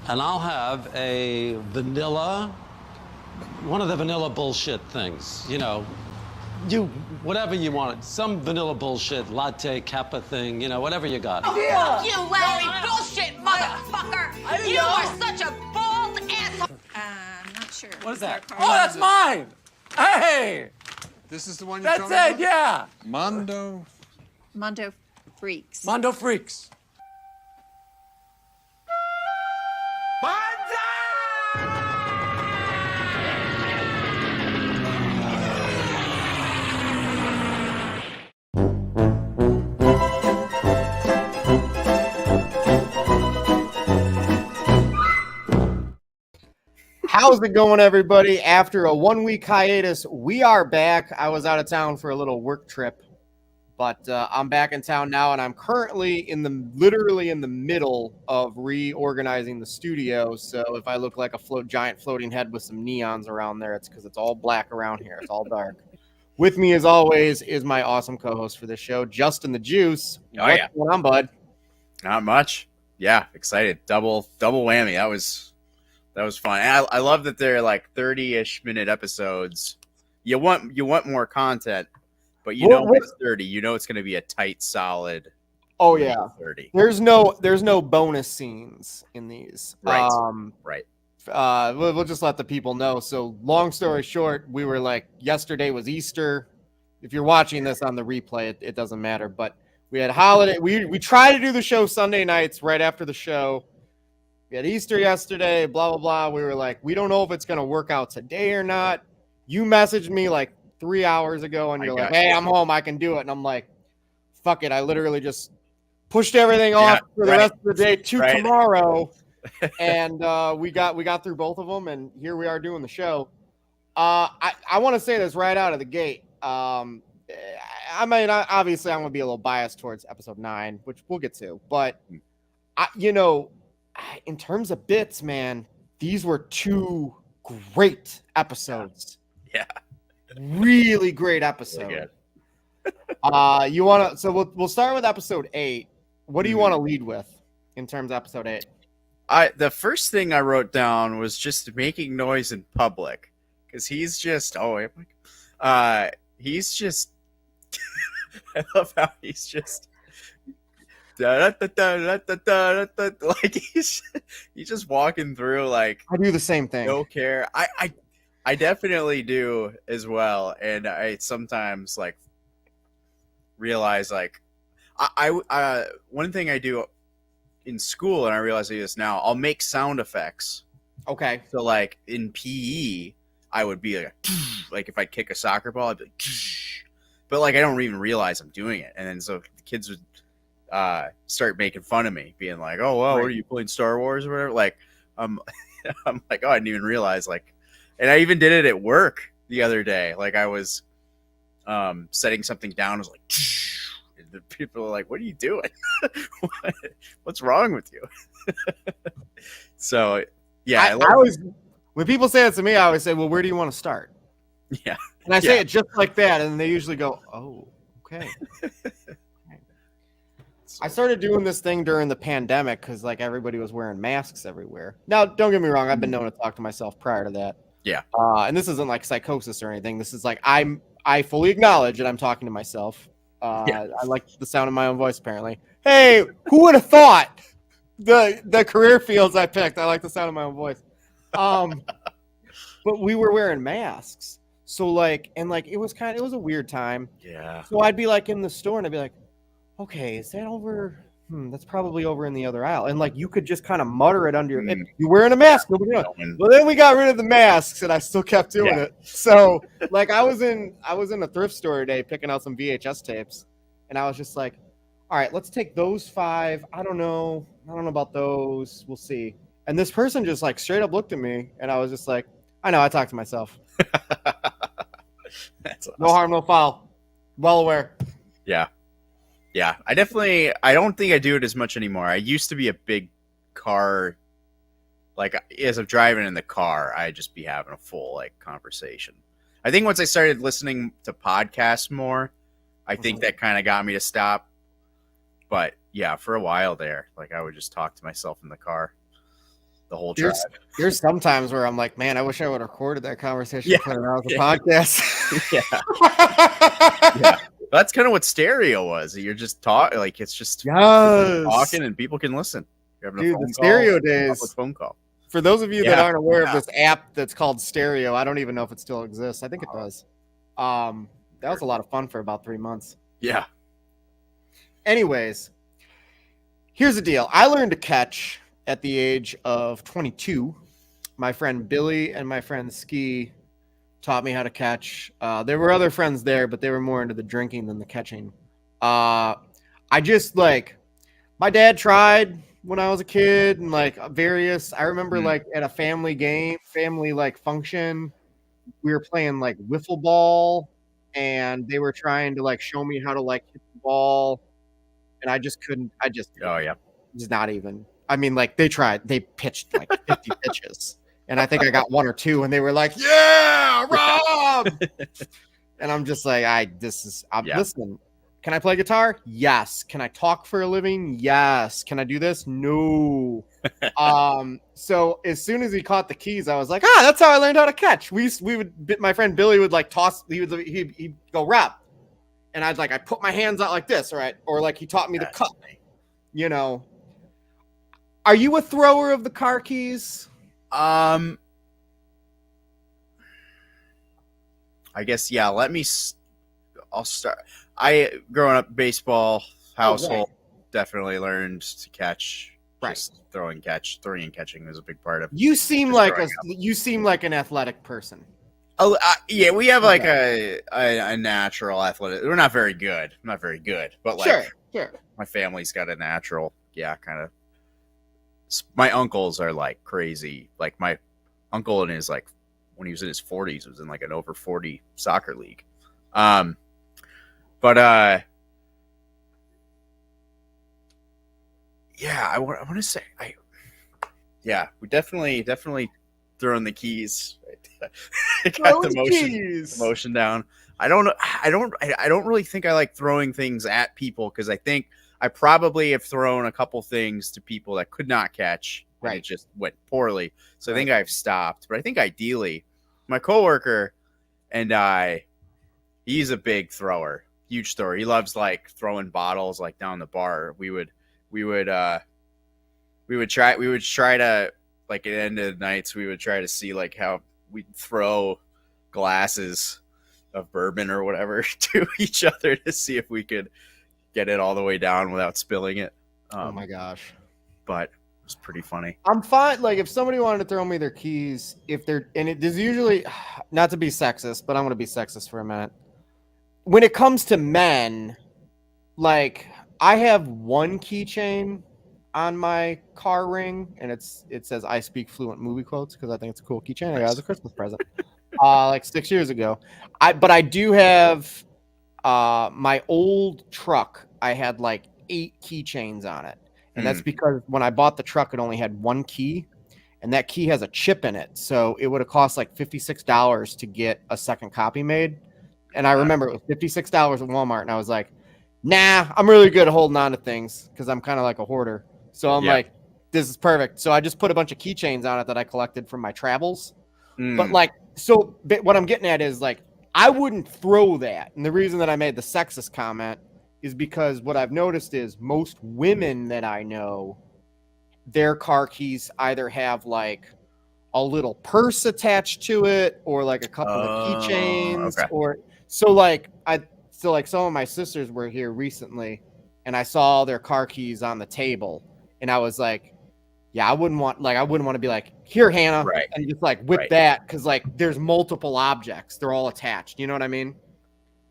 and I'll have a vanilla, one of the vanilla bullshit things, you know, whatever you want, some vanilla bullshit, latte, kappa thing, you know, whatever you got. Oh, yeah. Fuck you, Larry, bullshit motherfucker! You are such a bald asshole! I'm not sure. What is that? Oh, that's mine! Hey! This is the one you're talking That's about? it, yeah! Mondo Freaks. Mondo Freaks. How's it going, everybody? After a 1-week hiatus, we are back. I was out of town for a little work trip, but I'm back in town now, and I'm currently literally in the middle of reorganizing the studio. So if I look like a giant floating head with some neons around there, it's because it's all black around here. It's all dark. With me, as always, is my awesome co-host for this show, Justin the Juice. What's going on, bud? Not much. Yeah, excited. Double whammy. That was fun. And I love that they're like 30-ish minute episodes. You want more content, but when it's 30, you know it's going to be a tight, solid. Oh yeah, 30. There's no bonus scenes in these. Right. Right. We'll just let the people know. So long story short, we were like, yesterday was Easter. If you're watching this on the replay, it doesn't matter. But we had holiday. We try to do the show Sunday nights right after the show. We had Easter yesterday, blah, blah, blah. We were like, we don't know if it's going to work out today or not. You messaged me like 3 hours ago, and you're like, hey, I'm home. I can do it. And I'm like, fuck it. I literally just pushed everything off for the rest of the day to tomorrow. And we got through both of them, and here we are doing the show. I want to say this right out of the gate. I mean, obviously, I'm going to be a little biased towards episode 9, which we'll get to. But, in terms of bits, man, these were 2 great episodes. Yeah. Really great episodes. So we'll start with episode 8. What do you want to lead with in terms of episode 8? The first thing I wrote down was just making noise in public, because he's just he's just I love how he's just like he's just walking through like I do the same thing. No care. I definitely do as well, and I sometimes like realize like I one thing I do in school, and I realize I do this now, I'll make sound effects. Okay. So like in PE, I would be like if I kick a soccer ball, I'd be like, but like I don't even realize I'm doing it, and then so the kids would start making fun of me, being like, "Oh, well, what are you playing Star Wars or whatever?" Like, I'm like, "Oh, I didn't even realize." Like, and I even did it at work the other day. Like, I was setting something down. I was like, and the people were like, "What are you doing? What's wrong with you?" So, yeah, I always when people say that to me, I always say, "Well, where do you want to start?" Yeah, and I say it just like that, and they usually go, "Oh, okay." I started doing this thing during the pandemic because like everybody was wearing masks everywhere. Now, don't get me wrong, I've been known to talk to myself prior to that. Yeah. And this isn't like psychosis or anything. This is like I fully acknowledge that I'm talking to myself. I like the sound of my own voice, apparently. Hey, who would have thought the career fields I picked? I like the sound of my own voice. But we were wearing masks. So like, and like it was a weird time. Yeah. So I'd be like in the store and I'd be like, okay, is that over? That's probably over in the other aisle. And like you could just kind of mutter it under your. You're wearing a mask. Nobody knows. Well, then we got rid of the masks, and I still kept doing it. So like I was in a thrift store today picking out some VHS tapes, and I was just like, all right, let's take those 5. I don't know about those. We'll see. And this person just like straight up looked at me, and I was just like, I know. I talked to myself. That's awesome. No harm, no foul. Well aware. Yeah. Yeah, I don't think I do it as much anymore. I used to be a big car, like as I'm driving in the car, I'd just be having a full like conversation. I think once I started listening to podcasts more, I think that kind of got me to stop. But yeah, for a while there, like I would just talk to myself in the car. the whole tribe. There's some times where I'm like, man, I wish I would have recorded that conversation Yeah. put it out as a podcast. Yeah. That's kind of what stereo was. You're just talking, like it's just talking, and people can listen. You're having a Dude, phone the call, stereo a days. public phone call. For those of you that Yeah. aren't aware of this app that's called Stereo, I don't even know if it still exists. I think it does. That was a lot of fun for about 3 months. Yeah. Anyways, here's the deal. I learned to catch at the age of 22. My friend Billy and my friend Ski taught me how to catch. There were other friends there, but they were more into the drinking than the catching. I just like, my dad tried when I was a kid, and like I remember like at a family like function, we were playing like wiffle ball, and they were trying to like show me how to like hit the ball, and I just couldn't. Oh yeah. It's not even. I mean, like they pitched like 50 pitches, and I think I got 1 or 2, and they were like, "Yeah, Rob!" And I'm just like, listen. Can I play guitar? Yes. Can I talk for a living? Yes. Can I do this? No. So as soon as he caught the keys, I was like, that's how I learned how to catch. My friend Billy would like toss, he'd go rap. And I put my hands out like this, right? Or like he taught me to cut, you know. Are you a thrower of the car keys? I guess, yeah, I'll start. Growing up baseball household, definitely learned to catch. Just throwing and catching was a big part of. You seem like an athletic person. Oh, yeah, we have like a natural athletic. We're not very good. I'm not very good, but like Sure. my family's got a natural, kind of. My uncles are like crazy. Like my uncle in his like when he was in his 40s was in like an over 40 soccer league. But yeah, I want to say we definitely throwing the keys. Got the motion down. I don't really think I like throwing things at people, because I think I probably have thrown a couple things to people that could not catch. Right. It just went poorly. So I think I've stopped. But I think ideally, my coworker and he's a big thrower, huge thrower. He loves like throwing bottles like down the bar. We would try to, like, at the end of the nights, we would try to see like how we'd throw glasses of bourbon or whatever to each other to see if we could get it all the way down without spilling it. Oh my gosh. But it was pretty funny. I'm fine. Like, if somebody wanted to throw me their keys, there's usually, not to be sexist, but I'm going to be sexist for a minute. When it comes to men, like, I have one keychain on my car ring, and it says "I speak fluent" movie quotes, because I think it's a cool keychain. I got it as a Christmas present, like 6 years ago. But I do have my old truck. I had like 8 keychains on it, and that's because when I bought the truck, it only had one key, and that key has a chip in it. So it would have cost like $56 to get a second copy made. And I remember it was $56 at Walmart, and I was like, nah, I'm really good at holding on to things because I'm kind of like a hoarder. So I'm like, this is perfect. So I just put a bunch of keychains on it that I collected from my travels. But like, but what I'm getting at is like, I wouldn't throw that. And the reason that I made the sexist comment is because what I've noticed is most women that I know, their car keys either have like a little purse attached to it, or like a couple of keychains, or so like some of my sisters were here recently, and I saw their car keys on the table, and I was like, yeah, I wouldn't want to be like, here, Hannah, and just like whip that, because like there's multiple objects, they're all attached. You know what I mean?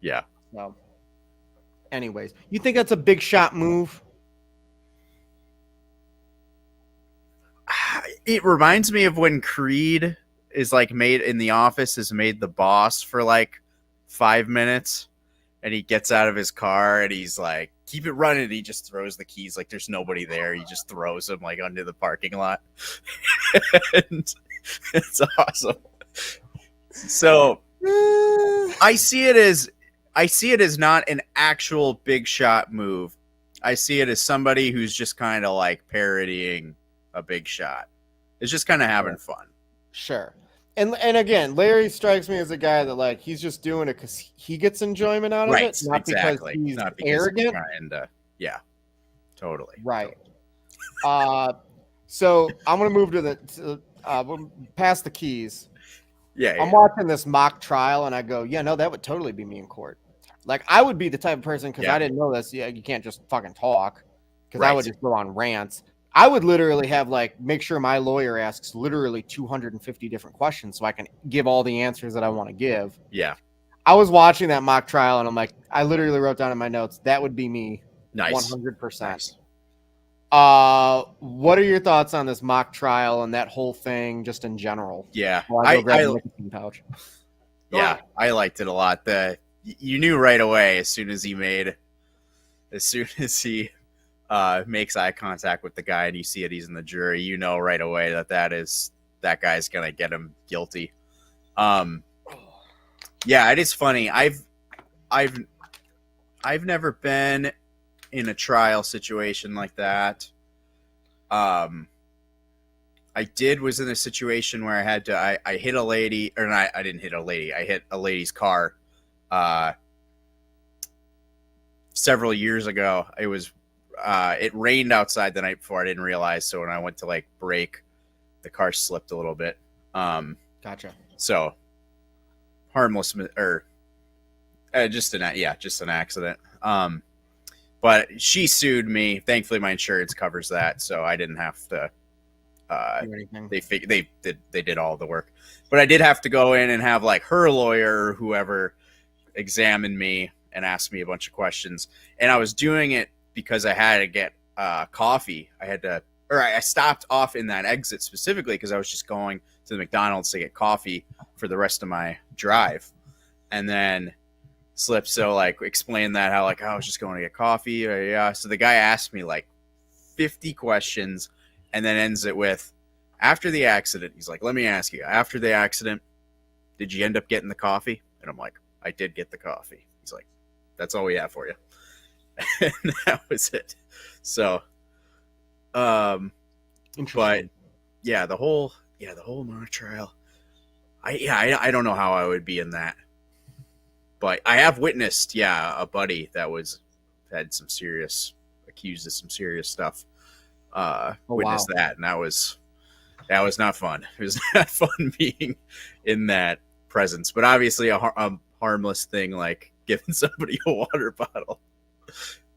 Yeah. So, anyways, you think that's a big shot move? It reminds me of when Creed is like made in The Office, is made the boss for like 5 minutes, and he gets out of his car and he's like, keep it running. And he just throws the keys like there's nobody there. He just throws them like under the parking lot. And it's awesome. So I see it as not an actual big shot move. I see it as somebody who's just kind of like parodying a big shot. It's just kind of having fun. Sure. And again, Larry strikes me as a guy that like he's just doing it because he gets enjoyment out of it, not exactly. because he's Not because arrogant. he's trying to, yeah, totally. Right. So I'm gonna move to past the keys. Yeah, I'm watching this mock trial and I go, yeah, no, that would totally be me in court. Like I would be the type of person because I didn't know this. Yeah, you can't just fucking talk because I would just go on rants. I would literally have like make sure my lawyer asks literally 250 different questions so I can give all the answers that I want to give. Yeah. I was watching that mock trial and I'm like, I literally wrote down in my notes that would be me. Nice. 100%. Nice. What are your thoughts on this mock trial and that whole thing just in general? Yeah. I pouch. Yeah, I liked it a lot. You knew right away as soon as he makes eye contact with the guy and you see it, he's in the jury, you know right away that guy's gonna get him guilty. Yeah, it is funny. I've never been in a trial situation like that. I was in a situation where I had to I hit a lady, or not, I didn't hit a lady, I hit a lady's car several years ago. It was it rained outside the night before. I didn't realize, so when I went to like brake, the car slipped a little bit. Gotcha. So harmless, or just an accident. But she sued me. Thankfully, my insurance covers that, so I didn't have to do anything. They did all the work, but I did have to go in and have like her lawyer or whoever examine me and ask me a bunch of questions. And I was doing it because I had to get coffee. I stopped off in that exit specifically because I was just going to the McDonald's to get coffee for the rest of my drive, and then slipped. So like explain that how like I was just going to get coffee. Yeah. So the guy asked me like 50 questions and then ends it with, after the accident, he's like, let me ask you, after the accident, did you end up getting the coffee? And I'm like, I did get the coffee. He's like, that's all we have for you. And that was it. So, but yeah, the whole mock trial. I don't know how I would be in that, but I have witnessed, a buddy that had some serious, accused of some serious stuff. Witnessed that, and that was not fun. It was not fun being in that presence, but obviously a harmless thing like giving somebody a water bottle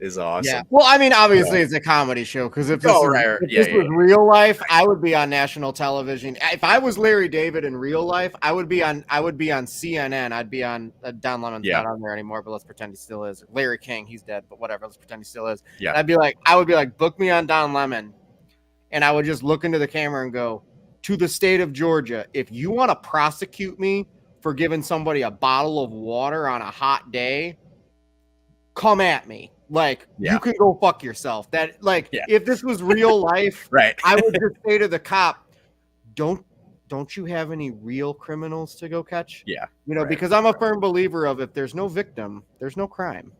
is awesome. Yeah. Well, I mean, obviously it's a comedy show because if this was real life, I would be on national television. If I was Larry David in real life, I would be on CNN. I'd be on Don Lemon's not on there anymore, but let's pretend he still is. Larry King, he's dead, but whatever. Let's pretend he still is. Yeah. And I would be like, book me on Don Lemon, and I would just look into the camera and go, to the state of Georgia, if you want to prosecute me for giving somebody a bottle of water on a hot day, come at me. Like, you can go fuck yourself. If this was real life, right, I would just say to the cop, don't you have any real criminals to go catch? Yeah. Because I'm a firm believer of if there's no victim, there's no crime.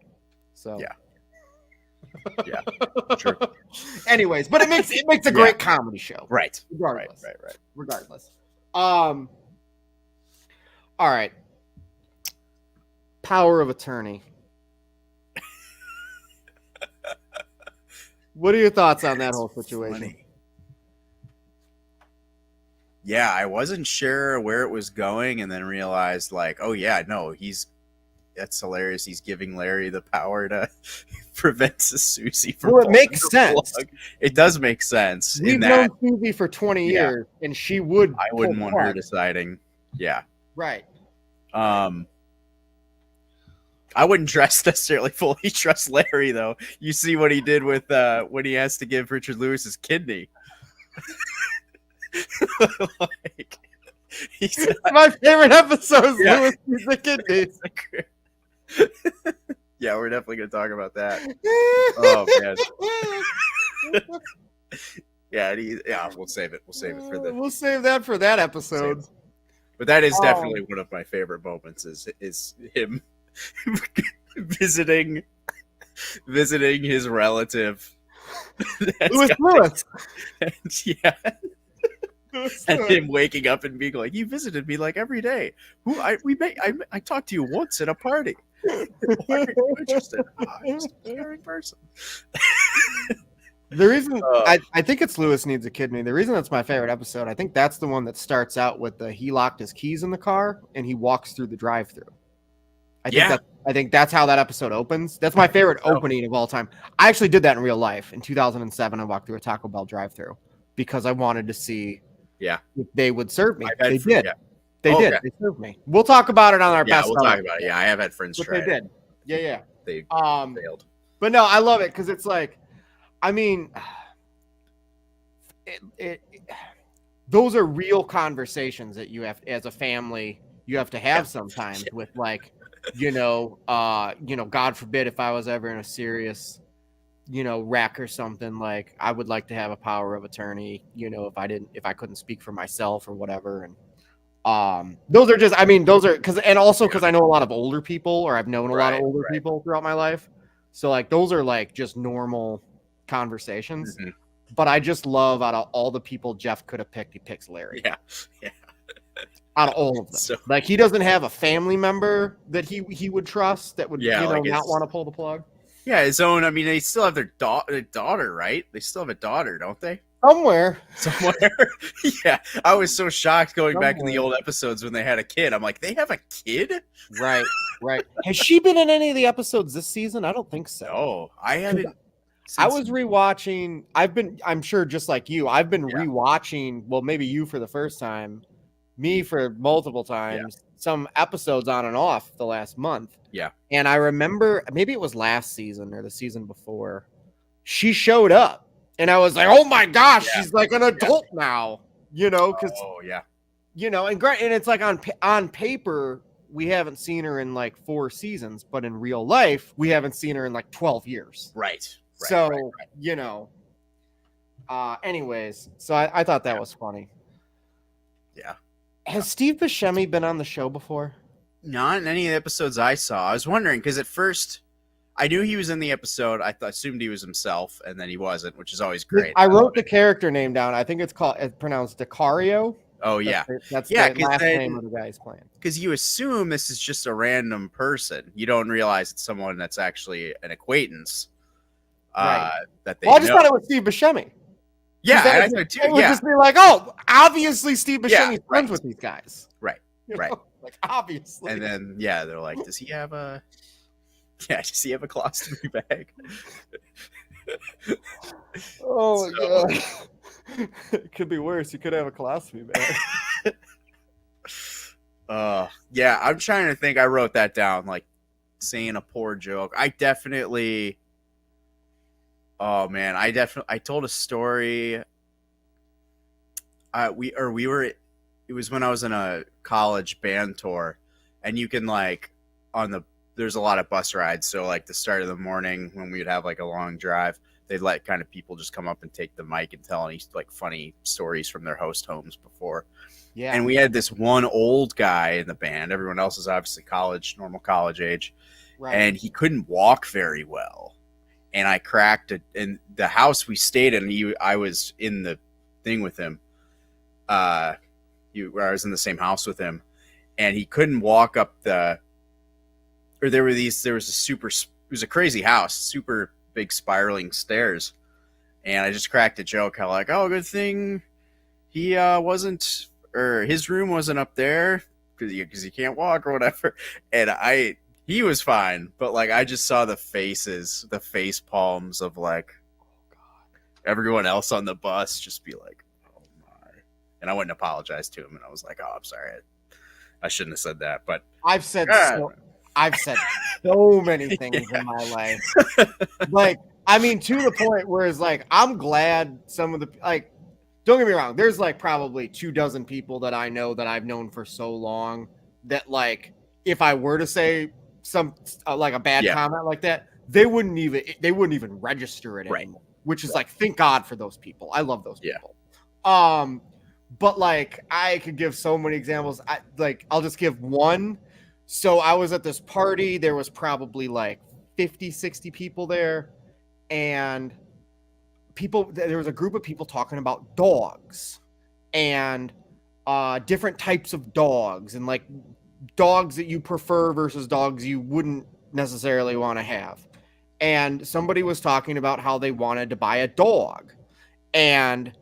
So yeah. True. Anyways, but it makes a great comedy show. Right. Regardless. Right. Regardless. All right. Power of attorney. What are your thoughts on that whole situation? Funny. Yeah, I wasn't sure where it was going, and then realized, like, oh yeah, no, that's hilarious. He's giving Larry the power to prevent Susie from. Well, it makes sense. It does make sense. We've known Susie for 20 years, and she would. I wouldn't want her deciding. Yeah. Right. I wouldn't necessarily fully trust Larry, though. You see what he did with when he has to give Richard Lewis his kidney. My favorite episode is Lewis needs the kidney. Yeah, we're definitely going to talk about that. Oh, man. We'll save it. We'll save that for that episode. But that is definitely one of my favorite moments is him visiting his relative. Lewis. And, And him waking up and being like, "You visited me like every day. I talked to you once at a party. Why are you interested? Oh, I'm just a caring person." The reason I think it's Lewis Needs a Kidney. The reason that's my favorite episode, I think that's the one that starts out with he locked his keys in the car and he walks through the drive-thru. I think that's how that episode opens. That's my favorite opening of all time. I actually did that in real life. In 2007, I walked through a Taco Bell drive-thru because I wanted to see if they would serve me. They did. Yeah. They did. Okay. They served me. We'll talk about it on our best. We'll talk about it. Yeah, I have had friends try. They did. Yeah. They failed. But no, I love it because it's like, I mean, those are real conversations that you have as a family. You have to have sometimes with like, God forbid if I was ever in a serious, wreck or something, like I would like to have a power of attorney, if I couldn't speak for myself or whatever. And those are because I know a lot of older people, or I've known a lot of older people throughout my life. So like, those are like just normal conversations. Mm-hmm. But I just love out of all the people Jeff could have picked, he picks Larry. Yeah. Out of all of them. So, like, he doesn't have a family member that he would trust that would not want to pull the plug. Yeah, his own. I mean, they still have their daughter, right? They still have a daughter, don't they? Somewhere. Yeah, I was so shocked going back in the old episodes when they had a kid. I'm like, they have a kid? Right. Has she been in any of the episodes this season? I don't think so. No, I haven't. I was rewatching. I'm sure just like you, I've been rewatching. Well, maybe you for the first time. Me for multiple times, some episodes on and off the last month. Yeah. And I remember, maybe it was last season or the season before, she showed up and I was like, oh my gosh, she's like an adult now, because, and it's like on paper, we haven't seen her in like 4 seasons, but in real life, we haven't seen her in like 12 years. Right. So, anyways, so I thought that was funny. Yeah. Has Steve Buscemi been on the show before? Not in any of the episodes I saw. I was wondering because at first I knew he was in the episode. I assumed he was himself, and then he wasn't, which is always great. I wrote the character name down. I think it's pronounced Decario. Oh yeah, that's the last name of the guy he's playing. Because you assume this is just a random person. You don't realize it's someone that's actually an acquaintance. That they. Well, I just thought it was Steve Buscemi. Yeah, I thought too. It would just be like, oh, obviously Steve Buscemi's friends with these guys. Right. Like, obviously. And then, they're like, does he have a colostomy bag? Oh, my God. It could be worse. He could have a colostomy bag. I'm trying to think. I wrote that down, like, saying a poor joke. Oh man, I told a story. It was when I was in a college band tour, and you can there's a lot of bus rides. So like the start of the morning when we would have like a long drive, they'd let kind of people just come up and take the mic and tell any like funny stories from their host homes before. Yeah. And we had this one old guy in the band. Everyone else is obviously normal college age. Right. And he couldn't walk very well. And I cracked it in the house we stayed in. I was in the thing with him. I was in the same house with him, and he couldn't walk up it was a crazy house, super big spiraling stairs. And I just cracked a joke how like, oh, good thing he his room wasn't up there because he can't walk or whatever. And he was fine, but like I just saw the face palms of like, oh God, everyone else on the bus just be like, oh my. And I went and apologized to him, and I was like, oh, I'm sorry, I shouldn't have said that. But I've said so many things in my life. Like, I mean, to the point where it's like, I'm glad some of the like. Don't get me wrong. There's like probably 24 people that I know that I've known for so long that like, if I were to say some like a bad comment like that, they wouldn't even register it anymore, which is like, thank God for those people. I love those people. But like I could give so many examples. I'll just give one. So I was at this party, there was probably like 50-60 people there, and there was a group of people talking about dogs, and different types of dogs, and like dogs that you prefer versus dogs you wouldn't necessarily want to have. And somebody was talking about how they wanted to buy a dog, and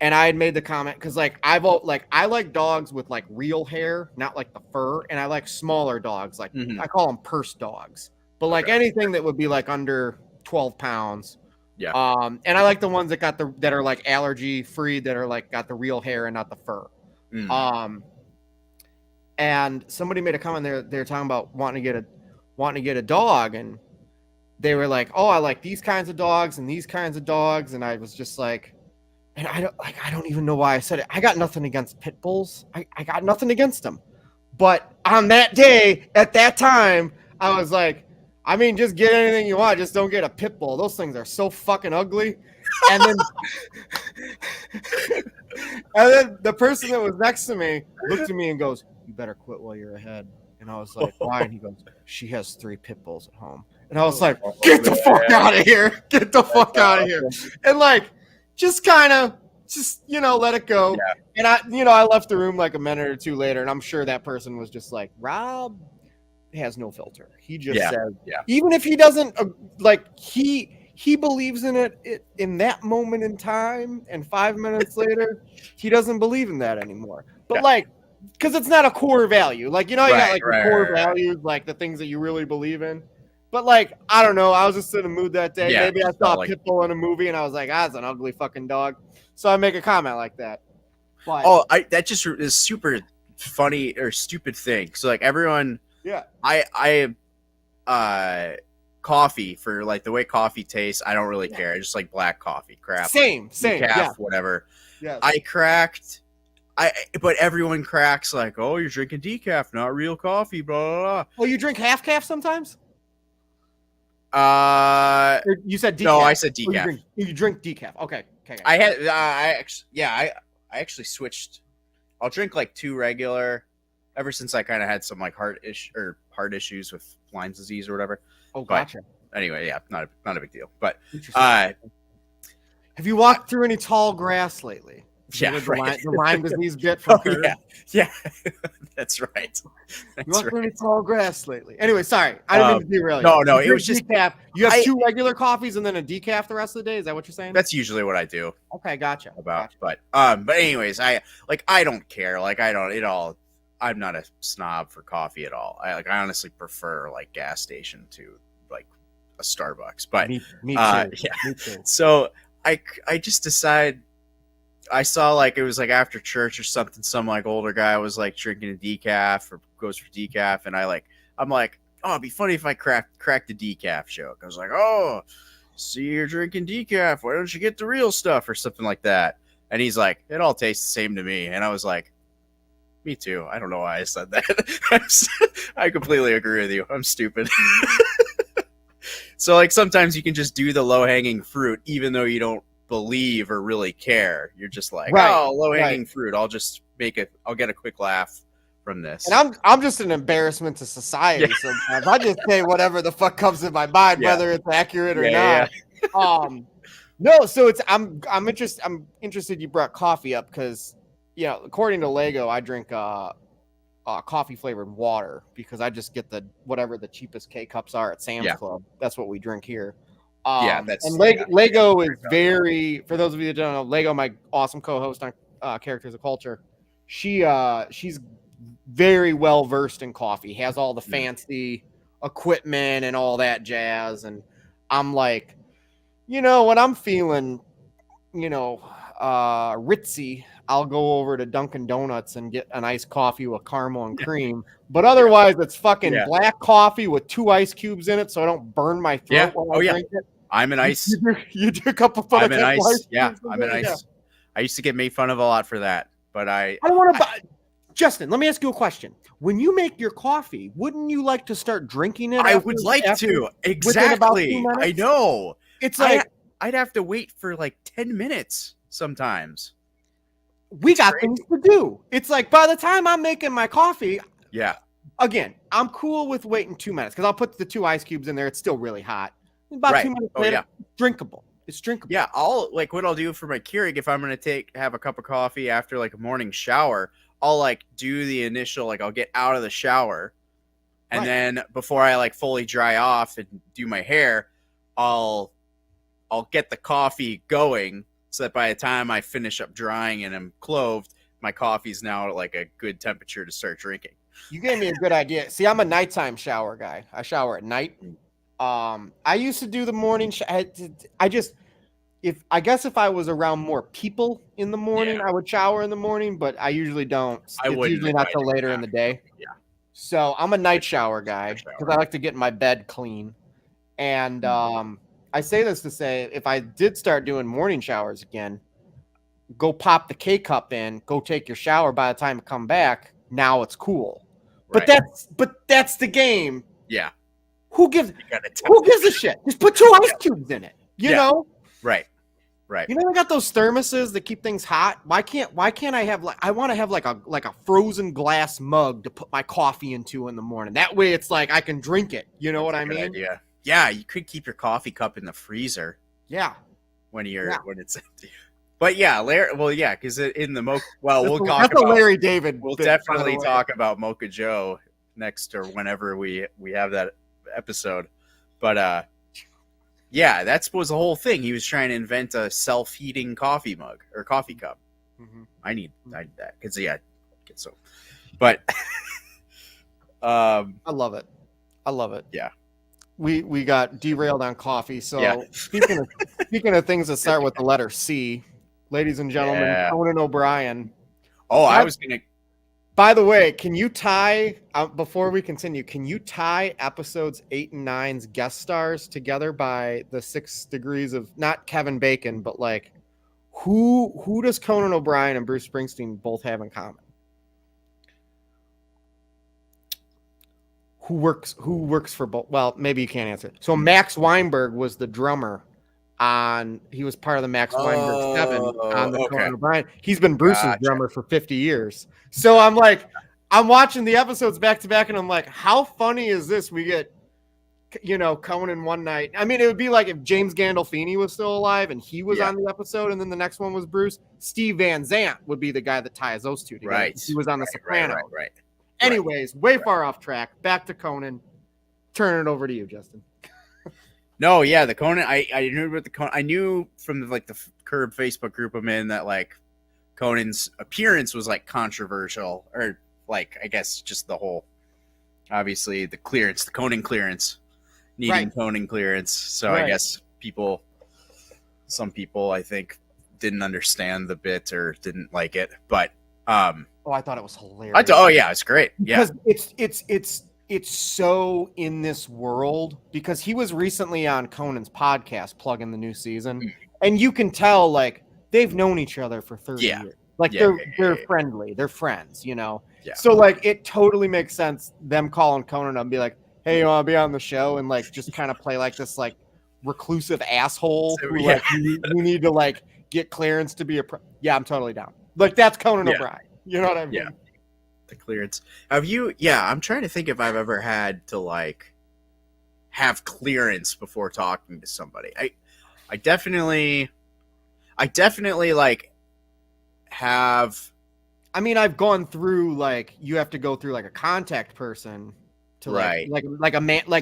I had made the comment because like I like dogs with like real hair, not like the fur, and I like smaller dogs, like I call them purse dogs, but like anything that would be like under 12 pounds. Yeah. And I like the ones that are like allergy free, that are like got the real hair and not the fur. And somebody made a comment, they're talking about wanting to get a dog, and they were like, "Oh, I like these kinds of dogs and these kinds of dogs," and I was just like, and I don't even know why I said it. I got nothing against pit bulls. I got nothing against them. But on that day, at that time, I was like, I mean, just get anything you want. Just don't get a pit bull. Those things are so fucking ugly. And then, and then the person that was next to me looked at me and goes, "You better quit while you're ahead." And I was like, "Why?" And he goes, "She has 3 pit bulls at home." And I was like, "Get the fuck out of here. Get the fuck out of here." And like, just let it go. Yeah. And I left the room like a minute or two later, and I'm sure that person was just like, Rob has no filter. He just said, even if he doesn't he believes in it in that moment in time, and 5 minutes later, he doesn't believe in that anymore. But like, because it's not a core value. Like, you got like the core values, like the things that you really believe in. But like, I don't know. I was just in a mood that day. Maybe I saw a pit bull in a movie, and I was like, "That's an ugly fucking dog." So I make a comment like that. But, that just is super funny or stupid thing. So like everyone, I coffee, for like the way coffee tastes, I don't really care. I just like black coffee, crap. Same, decaf, whatever. Yeah. But everyone cracks like, "Oh, you're drinking decaf, not real coffee." Blah blah blah. Oh, you drink half calf sometimes? You said decaf. No, I said decaf. You drink decaf. Okay. I actually switched. I'll drink like 2 regular ever since I kind of had some like heart issues with Lyme's disease or whatever. Oh, gotcha. But anyway, not a big deal. But have you walked through any tall grass lately? Yeah, right. The Lyme disease bit from yeah, that's right. You walked through any tall grass lately? Anyway, sorry, I didn't mean to derail you. No, it was just decaf. You have 2 regular coffees and then a decaf the rest of the day. Is that what you're saying? That's usually what I do. Okay, gotcha. But anyways, I don't care. Like I'm not a snob for coffee at all. I honestly prefer like gas station to like a Starbucks. But me too. Yeah. Me too. So I just decided. I saw like it was like after church or something. Some like older guy was like drinking a decaf or goes for decaf, and I'm like, oh, it'd be funny if I cracked the decaf joke. I was like, oh, see, you're drinking decaf. Why don't you get the real stuff or something like that? And he's like, it all tastes the same to me. And I was like, me too. I don't know why I said that. I completely agree with you. I'm stupid. So like sometimes you can just do the low hanging fruit, even though you don't believe or really care. You're just like, low hanging fruit. I'll get a quick laugh from this. And I'm just an embarrassment to society sometimes. I just say whatever the fuck comes in my mind, whether it's accurate or not. No, so I'm interested you brought coffee up because according to Lego, I drink coffee flavored water because I just get whatever the cheapest K cups are at Sam's Club. That's what we drink here. Lego is very, for those of you that don't know, Lego, my awesome co-host on Characters of Culture, she's very well versed in coffee, has all the fancy equipment and all that jazz. And I'm like, when I'm feeling, ritzy, I'll go over to Dunkin' Donuts and get an iced coffee with caramel and cream. But otherwise, it's fucking black coffee with 2 ice cubes in it, so I don't burn my throat while I drink it. I'm an ice. You do a couple. I'm an ice. Yeah, I'm an ice. Yeah. I used to get made fun of a lot for that, but I don't want to buy. Justin, let me ask you a question. When you make your coffee, wouldn't you like to start drinking it? I would like to. Exactly. I know. It's like I'd have to wait for like 10 minutes sometimes. We got things to do. It's like by the time I'm making my coffee. Yeah. Again, I'm cool with waiting 2 minutes because I'll put the 2 ice cubes in there. It's still really hot. About 2 minutes later, drinkable. It's drinkable. Yeah, what I'll do for my Keurig if I'm gonna have a cup of coffee after like a morning shower, I'll like do the initial I'll get out of the shower, and Right. then before I like fully dry off and do my hair, I'll get the coffee going so that by the time I finish up drying and I'm clothed, my coffee's now at like a good temperature to start drinking. You gave me a good idea. See, I'm a nighttime shower guy. I shower at night. I used to do the morning. I guess if I was around more people in the morning, I would shower in the morning, but I usually don't. It's usually not till later in the day. Yeah. So I'm a night shower guy because I like to get my bed clean. And I say this to say, if I did start doing morning showers again, go pop the K cup in, go take your shower. By the time you come back, now it's cool. Right. But that's the game. Yeah. Who gives a shit? Just put 2 ice cubes in it. You know? Right. You know, I got those thermoses that keep things hot. Why can't I have I want to have like a frozen glass mug to put my coffee into in the morning. That way it's like I can drink it. You know what I mean? Yeah. Yeah, you could keep your coffee cup in the freezer. Yeah. When it's empty. But yeah, because in the mocha. Well, That's a Larry David. We'll bit, definitely talk about Mocha Joe next or whenever we have that episode. But yeah, that was the whole thing. He was trying to invent a self-heating coffee mug or coffee cup. Mm-hmm. I need that because get so. But I love it. Yeah. We got derailed on coffee. So speaking of things that start with the letter C, ladies and gentlemen, Conan O'Brien. Oh, I was gonna. By the way, can you tie before we continue? Can you tie episodes 8 and 9's guest stars together by the 6 degrees of not Kevin Bacon, but like who does Conan O'Brien and Bruce Springsteen both have in common? Who works for both? Well, maybe you can't answer. So Max Weinberg was the drummer he was part of the Max Weinberg 7 on the Conan O'Brien. He's been Bruce's drummer for 50 years. So I'm watching the episodes back to back and I'm like, how funny is this? We get, Conan one night. I mean, it would be like if James Gandolfini was still alive and he was on the episode and then the next one was Bruce. Steve Van Zandt would be the guy that ties those two together. Right. He was on The Sopranos. Right. Anyways, way far off track. Back to Conan. Turn it over to you, Justin. No, yeah, the Conan. I knew about the Conan. I knew from the Curb Facebook group I'm in that Conan's appearance was controversial, or I guess just the whole, obviously the Conan clearance, needing Conan clearance. So I guess some people I think didn't understand the bit or didn't like it, but I thought it was hilarious. It's great. Yeah, because it's so in this world because he was recently on Conan's podcast plugging the new season, and you can tell they've known each other for 30 years. They're friendly, they're friends, Yeah. So it totally makes sense them calling Conan up and be like, "Hey, you want to be on the show?" and just kind of play this reclusive asshole who you need to get clearance to be I'm totally down. That's Conan O'Brien. You know what I mean? Yeah. The clearance. Have you? Yeah, I'm trying to think if I've ever had to have clearance before talking to somebody. I definitely have. I mean, I've gone through you have to go through a contact person to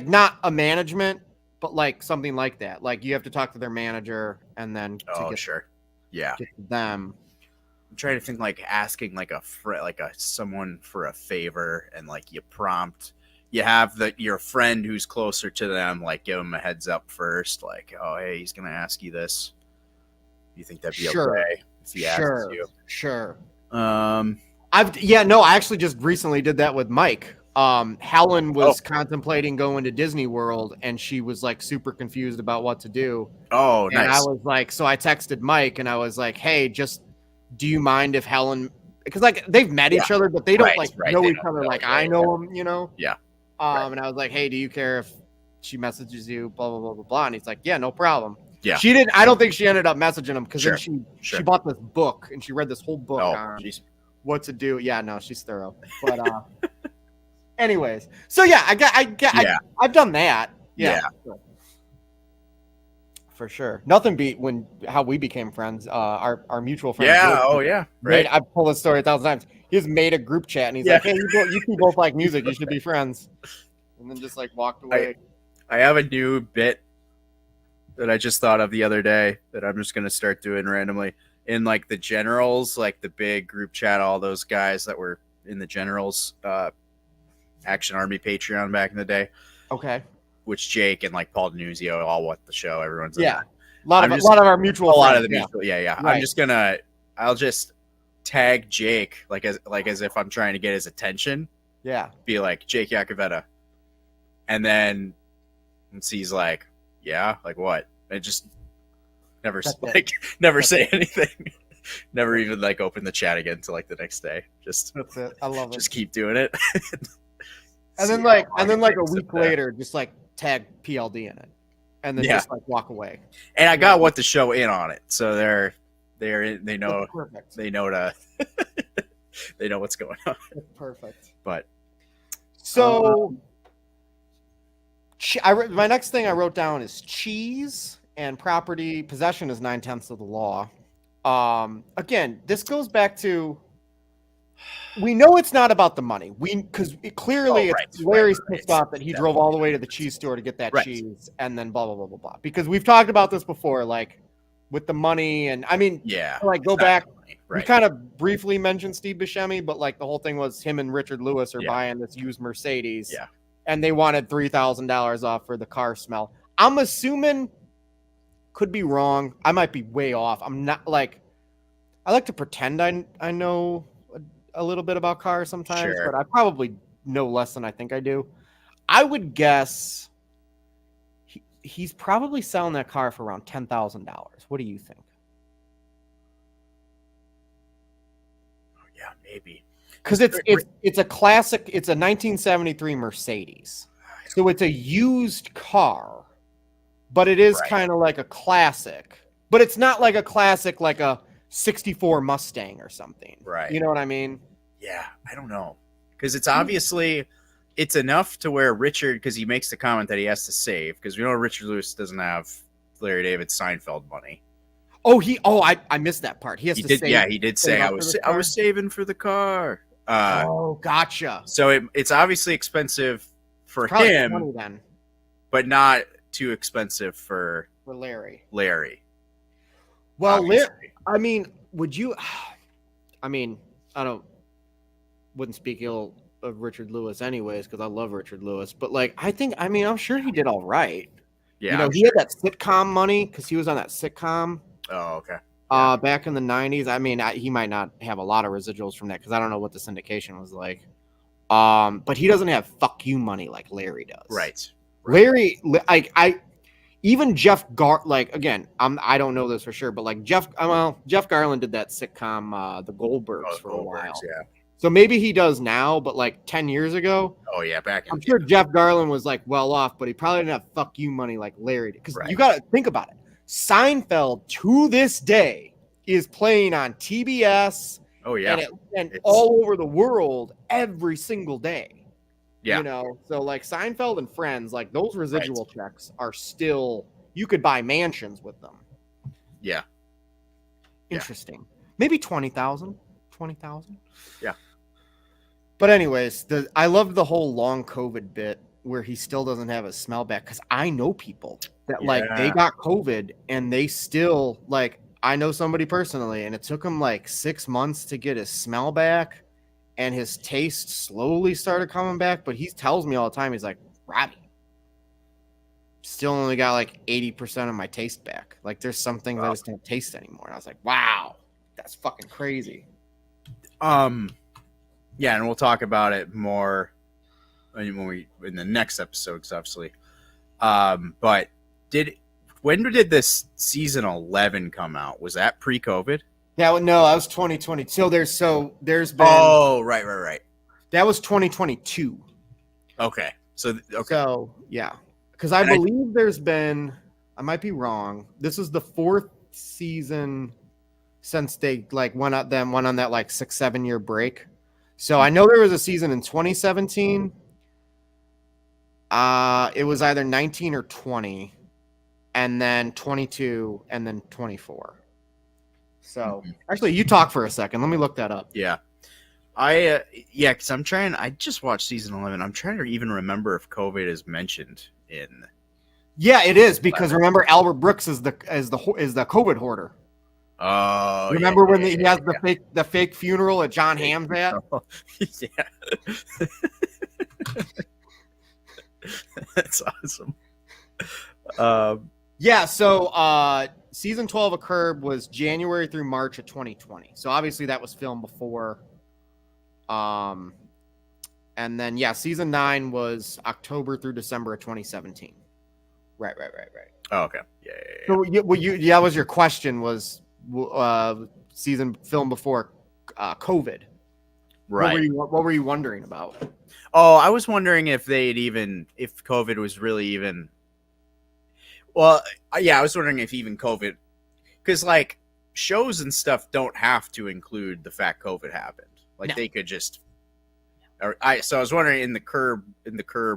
not a management, but something like that. You have to talk to their manager and then get to them. I'm trying to think asking someone for a favor and you have your friend who's closer to them, give them a heads up first, oh, hey, he's gonna ask you this. You think that'd be okay if he asks you? Sure. I actually just recently did that with Mike. Helen was contemplating going to Disney World and she was super confused about what to do. Oh, nice. And I was so I texted Mike and I was hey, just do you mind if Helen, because they've met each other, but they don't know each other I know them, Yeah. And I was hey, do you care if she messages you, blah, blah, blah, blah, blah. And he's yeah, no problem. Yeah. She didn't, I don't think she ended up messaging him because then Sure. she bought this book and she read this whole book on geez. what to do. Yeah, no, she's thorough. But anyways, so I've done that. Yeah. For sure. Nothing beat how we became friends. Our mutual friend. Yeah. Jake, Oh yeah. made, Right. I've told this story 1,000 times. He's made a group chat and he's Yeah. like, "Hey, you two both like music. You should be friends." And then just like walked away. I have a new bit that I just thought of the other day that I'm just gonna start doing randomly in like the generals, like the big group chat, all those guys that were in the generals Action Army Patreon back in the day, Okay. which Jake and like Paul Denuzio all watch the show. Everyone's in Yeah. that. A lot of our mutual A lot of friends, the yeah. mutual, yeah. Right. I'll just tag Jake as if I'm trying to get his attention. Yeah. Be like Jake Iacovetta, and then he's like, yeah, like what? I just never That's never say anything. Never even like open the chat again until like the next day. Just That's it. I love it. just keep doing it. And then a week later, just like tag PLD in it, and then just like walk away. And I got what the show in on it, so they know That's perfect. they know they know what's going on. That's perfect. But So, my next thing I wrote down is cheese and property possession is 9/10 of the law. Again, this goes back to we know it's not about the money. Because clearly Larry's pissed off that he drove all the way to the cheese store to get that cheese, and then blah blah blah blah blah. Because we've talked about this before, like with the money, and I mean, like go back. We kind of briefly mentioned Steve Buscemi, but like the whole thing was him and Richard Lewis are buying this used Mercedes, and they wanted $3,000 off for the car smell. I'm assuming, could be wrong. I might be way off. I'm not like, I like to pretend I know a little bit about cars sometimes, but I probably know less than I think I do. I would guess he's probably selling that car for around $10,000. What do you think? Yeah, maybe. Because it's a classic. It's a 1973 Mercedes, so it's a used car, but it is kind of like a classic. But it's not like a classic like a 64 Mustang or something. Right. You know what I mean? Yeah, I don't know. Because it's obviously, it's enough to where Richard, because he makes the comment that he has to save, because we know Richard Lewis doesn't have Larry David Seinfeld money. I missed that part. He save. Yeah, he did say I was saving for the car. Gotcha. So it's obviously expensive for him, money then. But not too expensive for Larry. Well, I mean, would you? I mean, wouldn't speak ill of Richard Lewis anyways, because I love Richard Lewis. But like, I'm sure he did all right. Yeah, he had that sitcom money because he was on that sitcom. Oh, okay. Back in the 90s. I mean, he might not have a lot of residuals from that because I don't know what the syndication was like. But he doesn't have fuck you money like Larry does. Right. Larry, even Jeff again, I don't know this for sure, but like Jeff Garland did that sitcom, The Goldbergs for a while. Yeah. So maybe he does now, but like 10 years ago. Oh yeah, I'm sure Jeff Garland was like well off, but he probably didn't have fuck you money like Larry did. Because you got to think about it. Seinfeld to this day is playing on TBS. Oh yeah, and all over the world every single day. Yeah, so like Seinfeld and Friends, like those residual checks are still. You could buy mansions with them. Yeah, interesting. Maybe 20,000. Yeah. But anyways, I loved the whole long COVID bit where he still doesn't have his smell back because I know people that like they got COVID and they still like I know somebody personally and it took him like 6 months to get his smell back and his taste slowly started coming back. But he tells me all the time, he's like, Robbie, still only got like 80% of my taste back. Like there's some things I just don't taste anymore. And I was like, wow, that's fucking crazy. Yeah, and we'll talk about it more when in the next episode, obviously. But when did this season 11 come out? Was that pre-COVID? Yeah, no, that was 2020. So there's been. Oh, right. That was 2022. Okay. So yeah, because I believe there's been. I might be wrong. This is the 4th season since they like went on that like 6-7 year break. So I know there was a season in 2017. It was either 19 or 20. and then 22, and then 24. So actually, you talk for a second. Let me look that up. Yeah. Because I just watched season 11. I'm trying to even remember if COVID is mentioned in. Yeah, it is, because remember, Albert Brooks is the COVID hoarder. Oh, remember when he has the fake funeral at John Hamm's at? Yeah. That's awesome. Yeah, so season 12 of Curb was January through March of 2020. So obviously that was filmed before. And then season 9 was October through December of 2017. Right. Oh, okay. Yeah. So that was your question, was season film before COVID. Right. What were you wondering about? Oh, I was wondering if if COVID was really even. Well, yeah, I was wondering if even COVID, because like shows and stuff don't have to include the fact COVID happened. Like No. they could just. So I was wondering in the Curb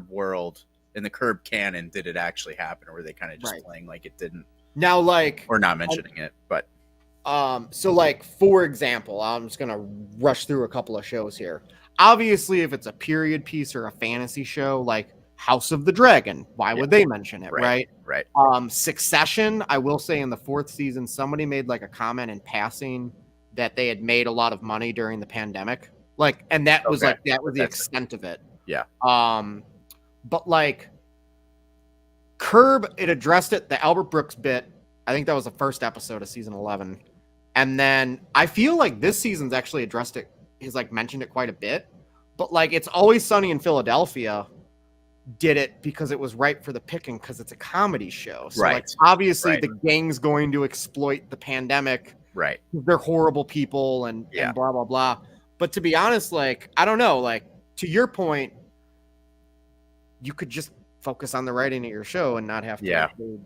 world, in the Curb canon, did it actually happen, or were they kind of just playing like it didn't? Now, like, or not mentioning it, but. So like, for example, I'm just gonna rush through a couple of shows here. Obviously, if it's a period piece or a fantasy show, like House of the Dragon, why would they mention it, right? Right. Succession, I will say in the 4th season, somebody made like a comment in passing that they had made a lot of money during the pandemic. Like, and that was the extent of it. Yeah. But like Curb, it addressed it, the Albert Brooks bit. I think that was the first episode of season 11. And then I feel like this season's actually addressed it, he's like mentioned it quite a bit. But like It's Always Sunny in Philadelphia did it because it was ripe for the picking, because it's a comedy show. So like obviously the gang's going to exploit the pandemic. Right. They're horrible people and blah blah blah. But to be honest, like, I don't know, like, to your point, you could just focus on the writing of your show and not have to include.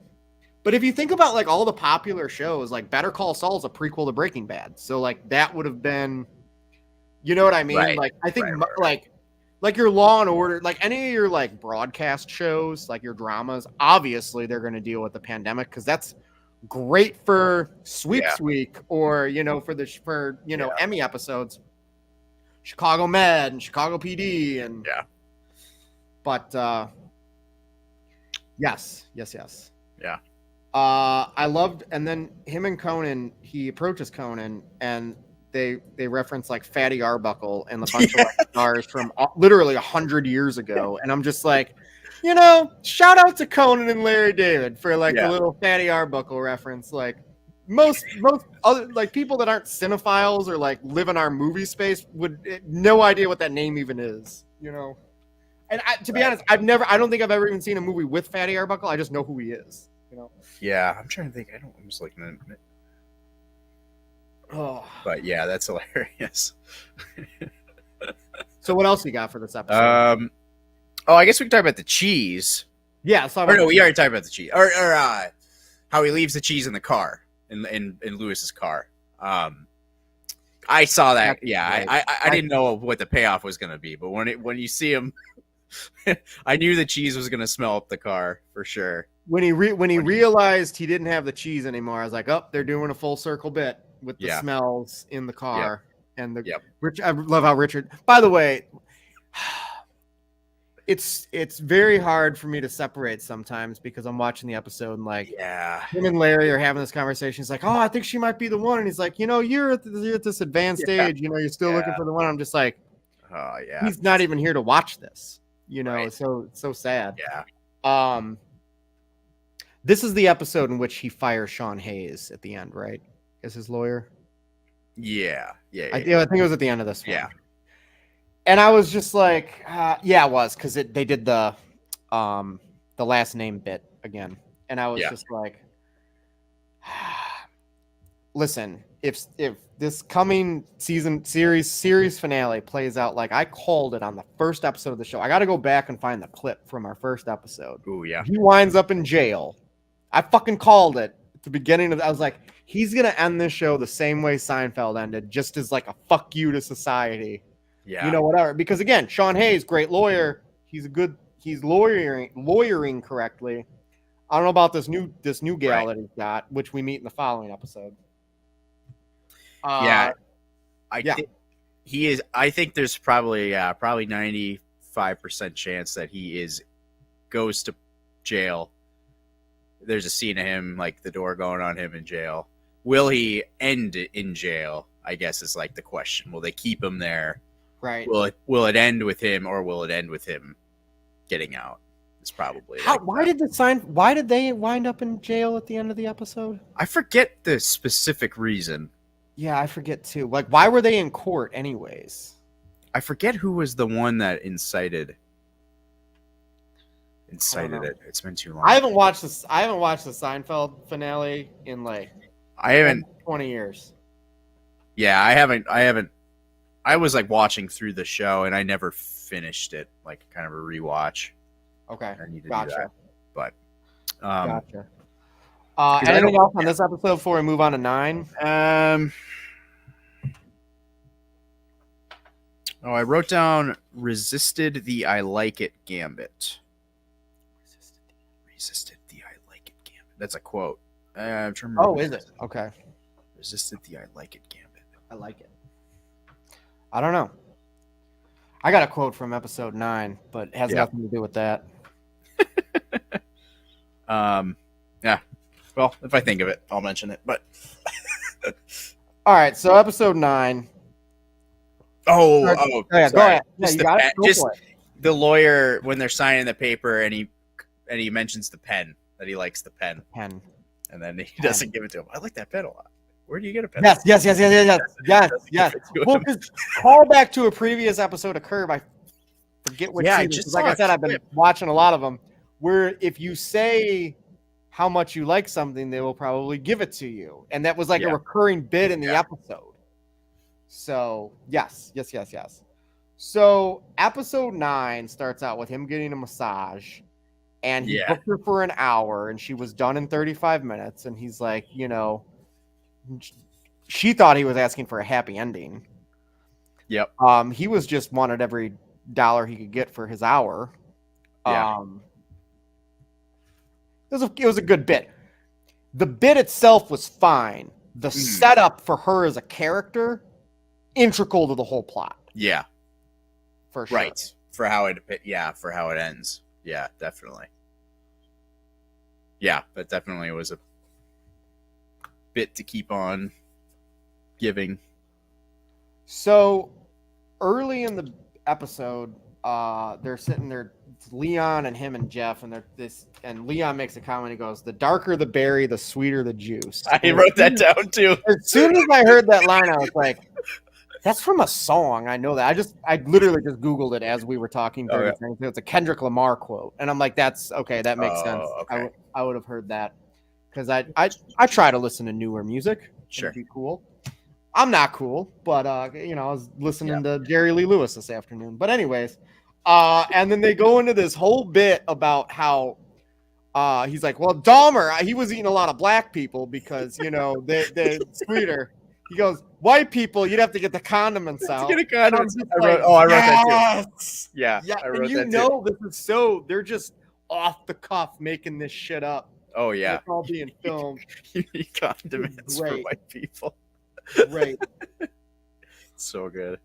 But if you think about like all the popular shows, like Better Call Saul is a prequel to Breaking Bad. So like that would have been, you know what I mean? Right. Like I think like your Law and Order, like any of your like broadcast shows, like your dramas, obviously they're going to deal with the pandemic, because that's great for Sweeps Week, or for Emmy episodes. Chicago Med and Chicago PD and but yes. Yeah. I loved, and then him and Conan, he approaches Conan and they reference like Fatty Arbuckle and a bunch of like stars from literally 100 years ago, and I'm just like, shout out to Conan and Larry David for like a little Fatty Arbuckle reference. Like most other like people that aren't cinephiles or like live in our movie space would no idea what that name even is, And to be honest, I don't think I've ever even seen a movie with Fatty Arbuckle. I just know who he is, Yeah, I'm trying to think. I'm just looking at it. Oh. But yeah, that's hilarious. So what else you got for this episode? I guess we can talk about the cheese. Yeah, we already talked about the cheese, or how he leaves the cheese in the car, in Lewis's car. I saw that. Yeah, I didn't know what the payoff was going to be, but when you see him, I knew the cheese was going to smell up the car for sure. When he realized he didn't have the cheese anymore, I was like, oh, they're doing a full circle bit with the smells in the car. And I love how Richard, by the way, it's very hard for me to separate sometimes, because I'm watching the episode and like him and Larry are having this conversation. He's like, oh, I think she might be the one. And he's like, you're at this advanced age, you're still looking for the one. I'm just like, oh yeah, he's not even here to watch this, so sad. Yeah. This is the episode in which he fires Sean Hayes at the end, right? As his lawyer. Yeah. I think it was at the end of this one. Yeah. And I was just like, it was, because they did the last name bit again, and I was just like, listen, if this coming series finale plays out like I called it on the first episode of the show, I got to go back and find the clip from our first episode. Ooh, yeah. He winds up in jail. I fucking called it at the beginning of. I was like, he's gonna end this show the same way Seinfeld ended, just as like a fuck you to society. Yeah. Whatever. Because again, Sean Hayes, great lawyer. He's lawyering correctly. I don't know about this new gal Right. that he's got, which we meet in the following episode. Yeah. yeah. He is. I think there's probably 95% chance that he goes to jail. There's a scene of him, like the door going on him in jail. Will he end in jail? I guess is like the question. Will they keep him there? Right. Will it end with him, or will it end with him getting out? It's probably. Why did they wind up in jail at the end of the episode? I forget the specific reason. Yeah, I forget too. Like, why were they in court anyways? I forget who was the one that incited it. It's been too long. I haven't watched the Seinfeld finale in like 20 years. Yeah, I haven't. I was like watching through the show and I never finished it. Like kind of a rewatch. Okay, I need to do gotcha. that. But Gotcha. I Anything don't- else on this episode before we move on to 9? I wrote down resisted the I like it gambit. Resisted the I like it gambit. That's a quote. I'm trying to remember. Oh, is it? Okay. Resisted the I like it gambit. I like it. I don't know. I got a quote from episode 9, but it has nothing to do with that. Yeah. Well, if I think of it, I'll mention it. But All right, so episode 9. oh, Yeah, sorry. go ahead. Yeah, Just you the got pen- it. Go just for it. the lawyer when they're signing the paper and he mentions the pen, that he likes the pen, Pen. and then he doesn't give it to him. I like that pen a lot. Where do you get a pen? Yes. Give Well, him. because call back to a previous episode of Curb. I forget which. Yeah, I season, just 'cause like saw I said, a I've been clip. watching a lot of them. Where if you say how much you like something, they will probably give it to you, and that was like a Yeah. recurring bit in the Yeah. episode. So yes. So episode 9 starts out with him getting a massage, and he Yeah. booked her for an hour, and she was done in 35 minutes, and he's like, she thought he was asking for a happy ending. Yep. He was just wanted every dollar he could get for his hour. Yeah. It was a good bit. The bit itself was fine. The setup for her as a character, integral to the whole plot, Yeah. for sure. Right. For how it ends. Yeah, definitely. Yeah, that definitely was a bit to keep on giving. So early in the episode, they're sitting there, it's Leon and him and Jeff, and and Leon makes a comment. He goes, "The darker the berry, the sweeter the juice." I wrote that down too. As soon as I heard that line, I was like, "That's from a song." I know that. I literally just Googled it as we were talking. Oh, yeah. It's a Kendrick Lamar quote, and I'm like, "That's okay. That makes Oh, sense." okay. I would have heard that because I try to listen to newer music. Sure. It'd be cool. I'm not cool, but I was listening to Jerry Lee Lewis this afternoon. But anyways, and then they go into this whole bit about how he's like, well, Dahmer, he was eating a lot of black people because they're sweeter. He goes, white people, you'd have to get the condiments out. Get a condom. I'm just I wrote that too. yes! Yeah, Yeah, I wrote and that too. this is so they're just off the cuff making this shit up. Oh yeah, It's all being filmed. you need condiments for Great. white people. Great. So good.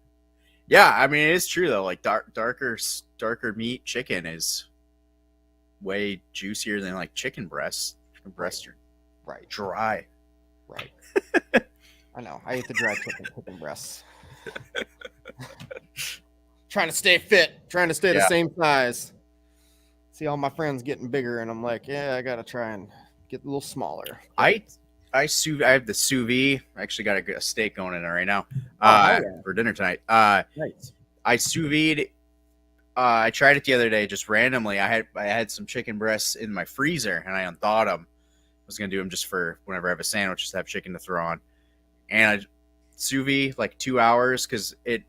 Yeah, I mean it's true though. Like darker meat chicken is way juicier than like chicken breasts. Chicken breasts are Right. dry. Right. I know. I ate the dry chicken breasts. Trying to stay fit, trying to stay the Yeah. same size. See all my friends getting bigger, and I'm like, yeah, I gotta try and get a little smaller. I have the sous vide. I actually got a steak going in there right now yeah. for dinner tonight. Nice. I sous vide. I tried it the other day just randomly. I had some chicken breasts in my freezer and I unthawed them. I was gonna do them just for whenever I have a sandwich, just have chicken to throw on. And I sous vide like 2 hours because it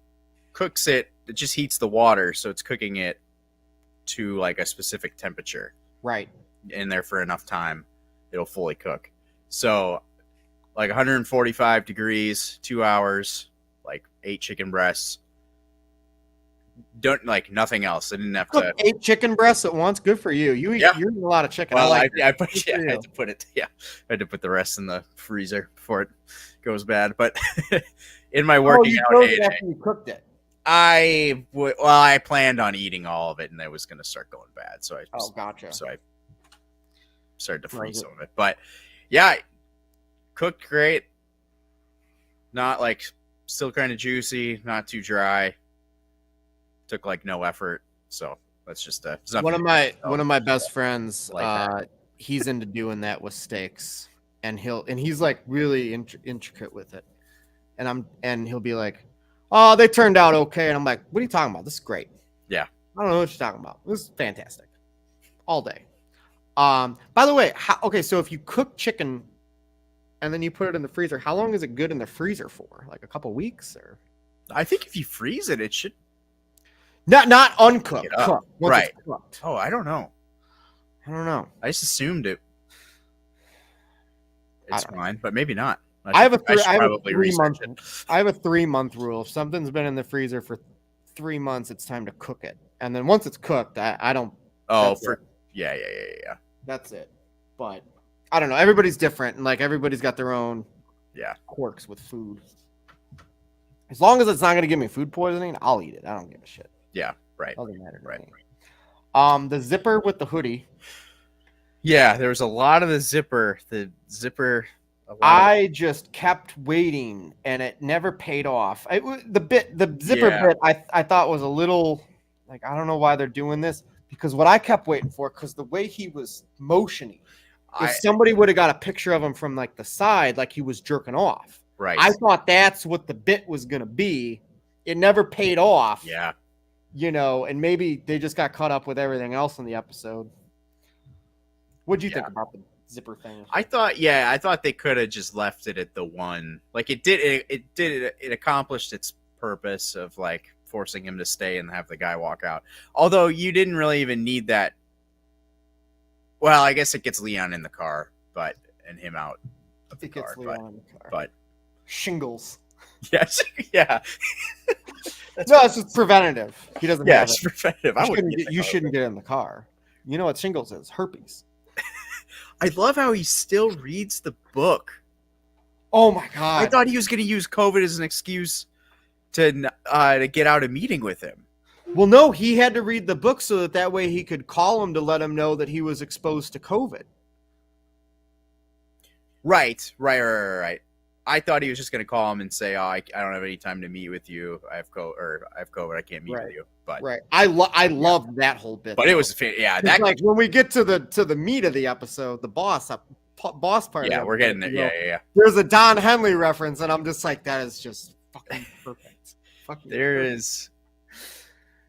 cooks it. It just heats the water, so it's cooking it to like a specific temperature Right. in there for enough time. It'll fully cook. So like 145 degrees, 2 hours, like 8 chicken breasts. don't like nothing else. I didn't have Cook to. 8 chicken breasts at once. Good for you. You're eating a lot of chicken. Well, I like I it. put, Good yeah, for I you. had to put it. Yeah, I had to put the rest in the freezer before it goes bad. But in my working you out froze it heyday, after you cooked it. I planned on eating all of it, and it was going to start going bad. So Gotcha. So I started to freeze Froze it. some of it. But yeah, cooked great. Not like still kind of juicy, not too dry. Took like no effort. So that's just One of my best friends, Like he's into doing that with steaks, and he's like really intricate with it, and he'll be like, "Oh, they turned out okay," and I'm like, "What are you talking about? This is great." Yeah. I don't know what you're talking about. This is fantastic, all day. By the way, so if you cook chicken and then you put it in the freezer, how long is it good in the freezer for? Like a couple weeks, or? I think if you freeze it, it should. Not uncooked. Get up. Cooked, once Right. it's cooked. Oh, I don't know. I don't know. I just assumed it's don't fine, but maybe not. I have a should 3-month. it. I have a 3-month rule. If something's been in the freezer for 3 months, it's time to cook it. And then once it's cooked, I don't. Oh, that's it. yeah. That's it. But I don't know. Everybody's different, and like everybody's got their own quirks with food. As long as it's not going to give me food poisoning, I'll eat it. I don't give a shit. Yeah, right. Doesn't matter to Right. me. The zipper with the hoodie. Yeah, there was a lot of the zipper. I just kept waiting, and it never paid off. The zipper bit, I thought was a little like, I don't know why they're doing this, because what I kept waiting for, because the way he was motioning, if somebody would have got a picture of him from like the side, like he was jerking off. Right. I thought that's what the bit was gonna be. It never paid off. Yeah. And maybe they just got caught up with everything else in the episode. What'd you think about the zipper thing? I thought they could have just left it at the one. Like it accomplished its purpose of like forcing him to stay and have the guy walk out. Although you didn't really even need that. Well, I guess it gets Leon in the car, and him out of the car. But shingles. Yes, yeah. No, it's just preventative. He doesn't have it's it. preventative. You shouldn't get in the car. You know what shingles is? Herpes. I love how he still reads the book. Oh my god! I thought he was going to use COVID as an excuse to get out a meeting with him. Well, no, he had to read the book so that way he could call him to let him know that he was exposed to COVID. Right. I thought he was just going to call him and say, "Oh, I don't have any time to meet with you. I have COVID. I can't meet with you." But I loved that whole bit. But it was that like when we get to the meat of the episode, the boss part. Yeah, we're getting there. Yeah. There's a Don Henley reference, and I'm just like, that is just fucking perfect. There is.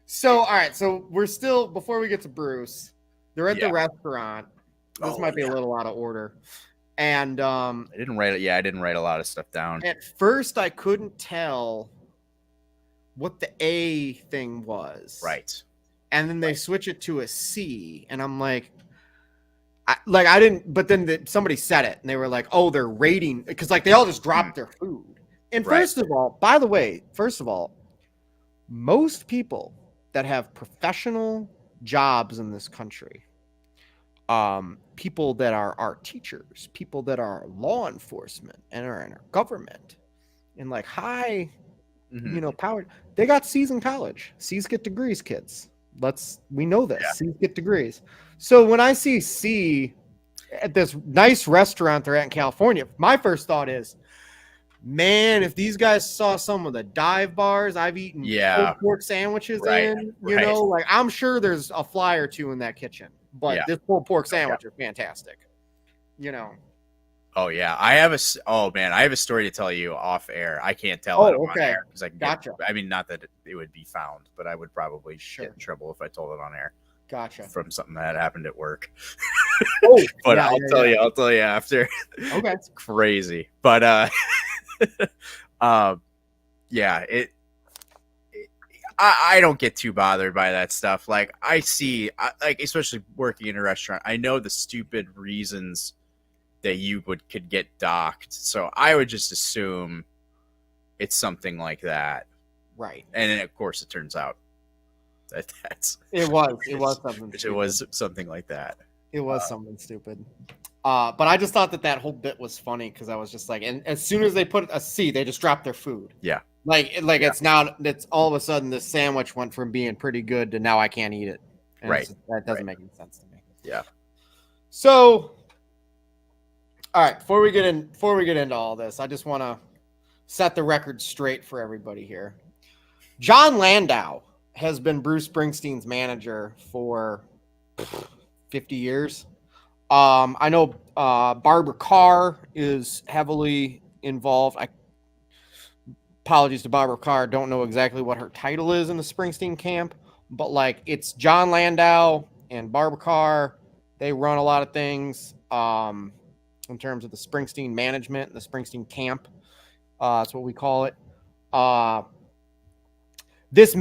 So, all right. So we're still, before we get to Bruce, they're at the restaurant. This might be a little out of order. And I didn't write it. Yeah, I didn't write a lot of stuff down. At first, I couldn't tell what the A thing was. Right. And then they switch it to a C, and I'm like, I didn't. But then somebody said it, and they were like, "Oh, they're rating," because like they all just dropped their food. And first of all, most people that have professional jobs in this country, people that are our teachers, people that are law enforcement and are in our government, and like high, powered, they got C's in college. C's get degrees, kids. We know this. Yeah. C's get degrees. So when I see C at this nice restaurant they're at in California, my first thought is, man, if these guys saw some of the dive bars I've eaten pulled pork sandwiches in, like I'm sure there's a fly or two in that kitchen. But this pulled pork sandwich is fantastic. Oh yeah, I have a story to tell you off air. I can't tell it on air because I can I mean, not that it would be found, but I would probably get in trouble if I told it on air. Gotcha. From something that happened at work. But I'll tell you after. Okay. It's crazy. But I don't get too bothered by that stuff. Like I see, especially working in a restaurant, I know the stupid reasons that you could get docked. So I would just assume it's something like that. Right. And then of course it turns out That's It was something. it Stupid. was something like that. It was something stupid. But I just thought that whole bit was funny because I was just like, and as soon as they put a C, they just dropped their food. Yeah. It's now, it's all of a sudden this sandwich went from being pretty good to now I can't eat it. And Right. that doesn't make any sense to me. Yeah. So, all right, before we get into all this, I just want to set the record straight for everybody here. John Landau has been Bruce Springsteen's manager for 50 years. I know Barbara Carr is heavily involved. Apologies to Barbara Carr. Don't know exactly what her title is in the Springsteen camp, but like it's John Landau and Barbara Carr. They run a lot of things in terms of the Springsteen management and the Springsteen camp. That's what we call it. This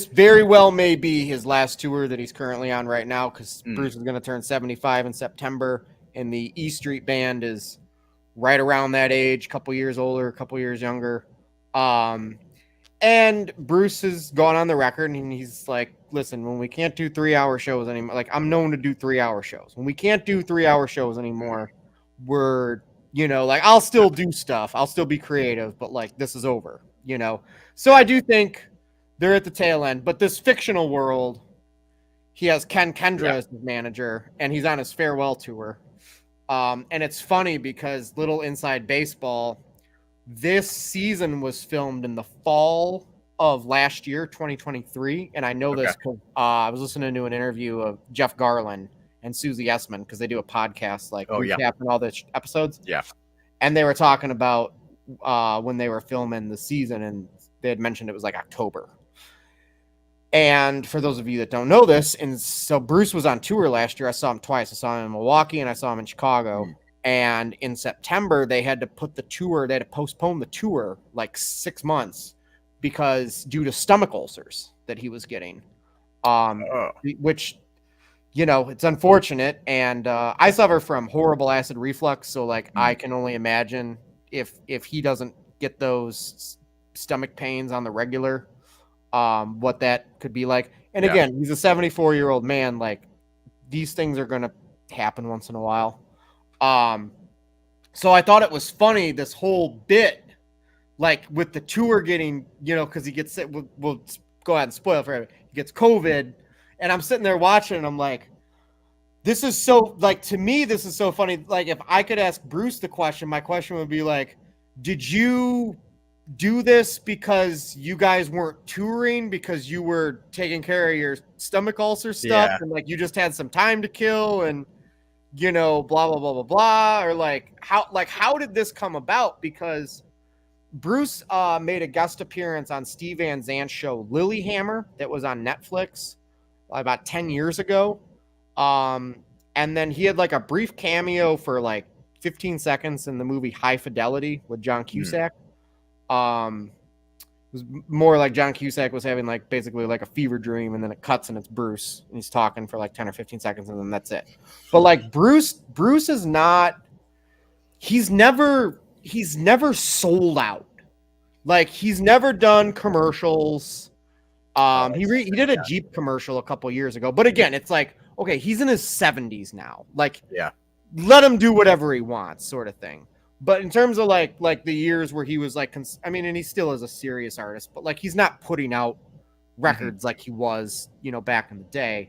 very well may be his last tour that he's currently on right now because Bruce is going to turn 75 in September, and the E Street Band is right around that age, a couple years older, a couple years younger. And Bruce has gone on the record and he's like, listen, when we can't do 3-hour shows anymore, like I'm known to do 3-hour shows. When we can't do 3-hour shows anymore, we're, like I'll still do stuff. I'll still be creative, but like this is over, So I do think they're at the tail end, but this fictional world, he has Ken Kendra as his manager and he's on his farewell tour. And it's funny because little inside baseball, this season was filmed in the fall of last year, 2023. And I know this because I was listening to an interview of Jeff Garland and Susie Essman because they do a podcast recapping all the episodes. Yeah. And they were talking about when they were filming the season and they had mentioned it was like October. And for those of you that don't know this, and so Bruce was on tour last year. I saw him twice. I saw him in Milwaukee and I saw him in Chicago. And in September, they had to postpone the tour like 6 months because due to stomach ulcers that he was getting, which, it's unfortunate. And I suffer from horrible acid reflux. So like, I can only imagine if he doesn't get those stomach pains on the regular, what that could be like. And again, he's a 74-year-old man. Like these things are going to happen once in a while. So I thought it was funny, this whole bit, like with the tour getting, because he gets sick. We'll go ahead and spoil it for him. He gets COVID, and I'm sitting there watching, and I'm like, this is so, like, to me, this is so funny. Like, if I could ask Bruce the question, my question would be like, did you do this because you guys weren't touring, because you were taking care of your stomach ulcer stuff, and like you just had some time to kill, and blah, blah, blah, blah, blah, or like how did this come about? Because Bruce made a guest appearance on Steve Van Zandt's show Lilyhammer that was on Netflix about 10 years ago. And then he had like a brief cameo for like 15 seconds in the movie High Fidelity with John Cusack. It was more like John Cusack was having like basically like a fever dream, and then it cuts and it's Bruce and he's talking for like 10 or 15 seconds and then that's it. But like Bruce is not, he's never sold out. Like he's never done commercials. He did a Jeep commercial a couple years ago, but again, it's like, okay, he's in his 70s now. Like, let him do whatever he wants, sort of thing. But in terms of like the years where he was like, and he still is a serious artist, but like he's not putting out records like he was, back in the day.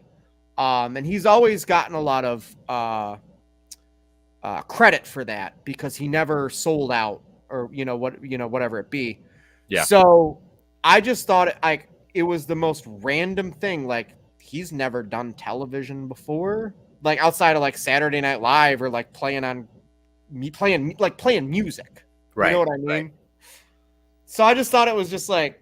And he's always gotten a lot of credit for that because he never sold out or whatever it be. Yeah. So I just thought it was the most random thing. Like he's never done television before, like outside of like Saturday Night Live or like playing music. Right. You know what I mean? Right. So I just thought it was just like,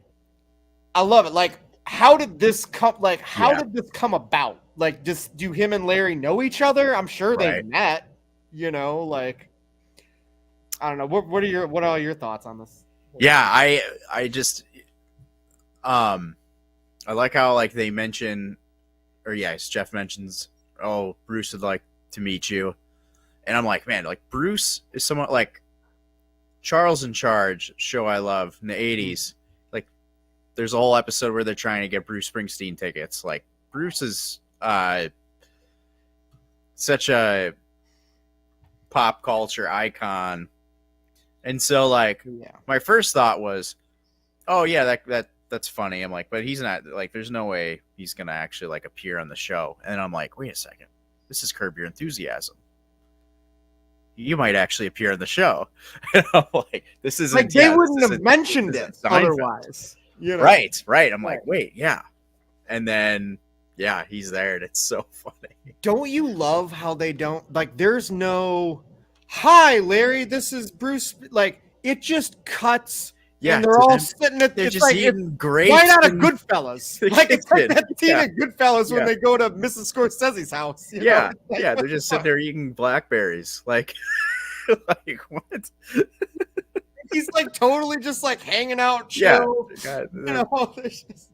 I love it. Like, how did this come? Like, how did this come about? Like, just do him and Larry know each other? I'm sure they met. Like, I don't know. What are all your thoughts on this? Yeah, I just, I like how like they mention, or yes, Jeff mentions, oh, Bruce would like to meet you. And I'm like, man, like Bruce is somewhat like Charles in Charge show I love in the 80s. Like there's a whole episode where they're trying to get Bruce Springsteen tickets. Like, Bruce is such a pop culture icon. And so, like, my first thought was, oh, yeah, that's funny. I'm like, but he's not, like, there's no way he's going to actually, like, appear on the show. And I'm like, wait a second. This is Curb Your Enthusiasm. You might actually appear on the show. And I'm like, this isn't... Like, they wouldn't have mentioned it otherwise. You know? Right. I'm like, wait, yeah. And then, yeah, he's there, and it's so funny. Don't you love how they don't... Like, there's no... Hi, Larry, this is Bruce... Like, it just cuts... Yeah, and they're all sitting at they're it's just like eating grapes. Right out of Goodfellas. Like it's like that scene in Goodfellas when Yeah. they go to Mrs. Scorsese's house. You know? Yeah, Like, yeah, what they're just the sitting there eating blackberries. Like, like what? fuck? He's like totally just like hanging out, chill. Yeah, God, You know, there's just...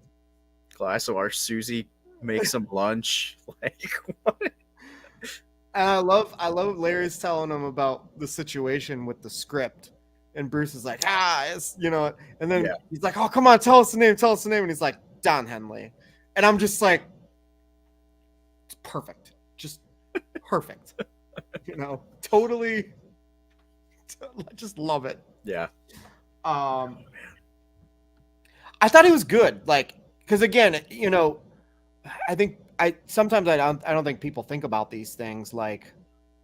glass of our Susie makes some lunch. Like what? And I love Larry's telling him about the situation with the script. And Bruce is like, it's, you know, and then he's like, oh, come on, tell us the name. And he's like, Don Henley. And I'm just like, it's perfect. Just perfect. You know, totally. I just love it. Yeah. I thought he was good. Like, because again, you know, I think sometimes I don't think people think about these things. Like,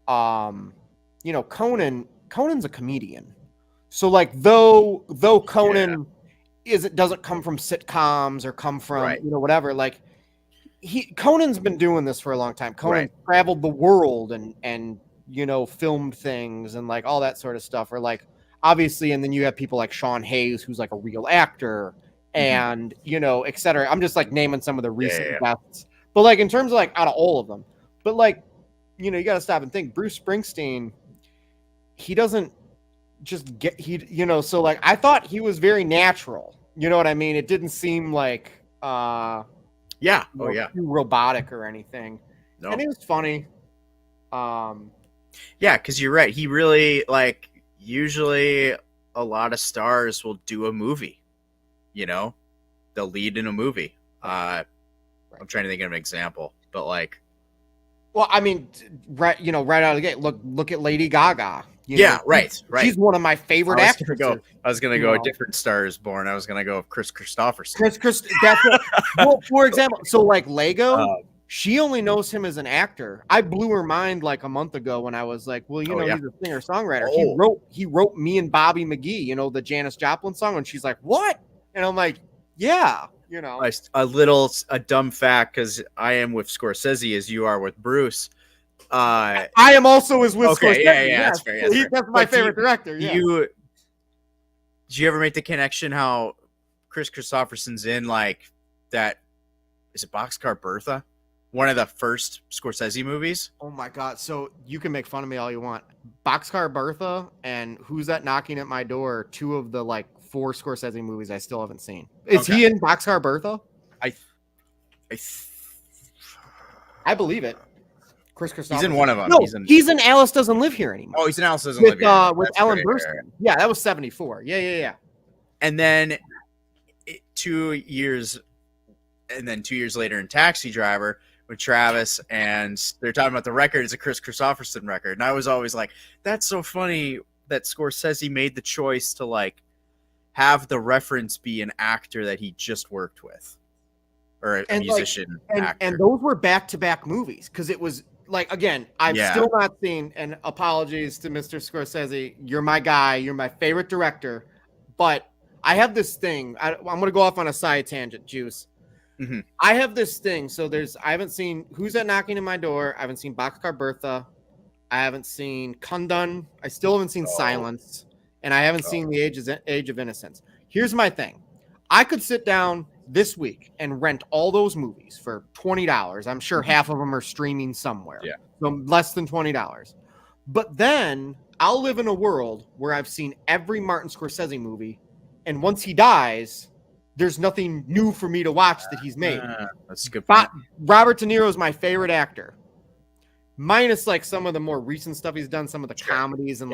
you know, Conan's a comedian. So like though Conan doesn't come from sitcoms or come from you know whatever, like Conan's been doing this for a long time. Conan traveled the world and you know filmed things and like all that sort of stuff, or like obviously, and then you have people like Sean Hayes who's like a real actor and you know etc. I'm just like naming some of the recent guests, but like in terms of like out of all of them, but like you know you got to stop and think. Bruce Springsteen, he doesn't just get you know, so like I thought he was very natural, you know what I mean? It didn't seem like too robotic or anything. No. And it was funny. Yeah, because you're right, he really, like, usually a lot of stars will do a movie, you know, they'll lead in a movie. I'm trying to think of an example, but like, well, I mean, right out of the gate, look at Lady Gaga. You know, right. She's one of my favorite actors. I was gonna go a different Star is Born. I was gonna go with Chris Christopherson. Well, for example, so like Lego, she only knows him as an actor. I blew her mind like a month ago when I was like, well, you know, he's a singer songwriter. He wrote Me and Bobby McGee, you know, the Janis Joplin song, and she's like, what? And I'm like, yeah, you know, a dumb fact, because I am with Scorsese as you are with Bruce. I am also with Scorsese. That's fair. That's my favorite director. Did you ever make the connection how Chris Christopherson's in like that? Is it Boxcar Bertha? One of the first Scorsese movies. Oh my god! So you can make fun of me all you want. Boxcar Bertha and Who's That Knocking at My Door? Are two of the like 4 Scorsese movies I still haven't seen. Is he in Boxcar Bertha? I believe it. Chris Christopherson. He's in one of them. No, he's in Alice Doesn't Live Here Anymore. Oh, he's in Alice Doesn't Live Here. With Ellen Burstyn. Yeah, that was 74. Yeah. And then 2 years later in Taxi Driver with Travis, and they're talking about the record is a Chris Christopherson record. And I was always like, that's so funny that Scorsese made the choice to like have the reference be an actor that he just worked with. Or a musician actor. And those were back-to-back movies because it was like, again, I'm still not seeing, and apologies to Mr. Scorsese, you're my guy, you're my favorite director, but I have this thing, I'm going to go off on a side tangent, Juice. Mm-hmm. I have this thing, so I haven't seen Who's That Knocking at My Door, I haven't seen Boxcar Bertha, I haven't seen Kundun, I still haven't seen Silence, and I haven't seen The Age of Innocence. Here's my thing. I could sit down this week and rent all those movies for $20. I'm sure half of them are streaming somewhere. Yeah. So less than $20. But then I'll live in a world where I've seen every Martin Scorsese movie, and once he dies, there's nothing new for me to watch that he's made. That's a good point. Robert De Niro is my favorite actor. Minus like some of the more recent stuff he's done, some of the comedies and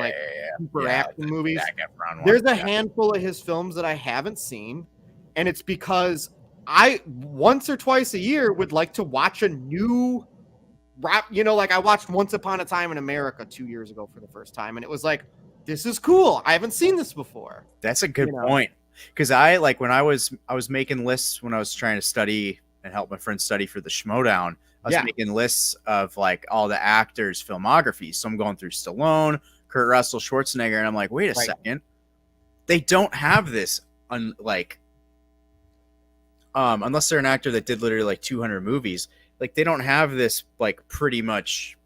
super action movies. There's a handful of his films that I haven't seen. And it's because I once or twice a year would like to watch a new rap. Like I watched Once Upon a Time in America 2 years ago for the first time, and it was like, this is cool. I haven't seen this before. That's a good point. Because I like when I was making lists when I was trying to study and help my friends study for the Schmodown. I was making lists of like all the actors' filmographies. So I'm going through Stallone, Kurt Russell, Schwarzenegger, and I'm like, wait a second, they don't have this unless they're an actor that did literally like 200 movies. Like they don't have this like pretty much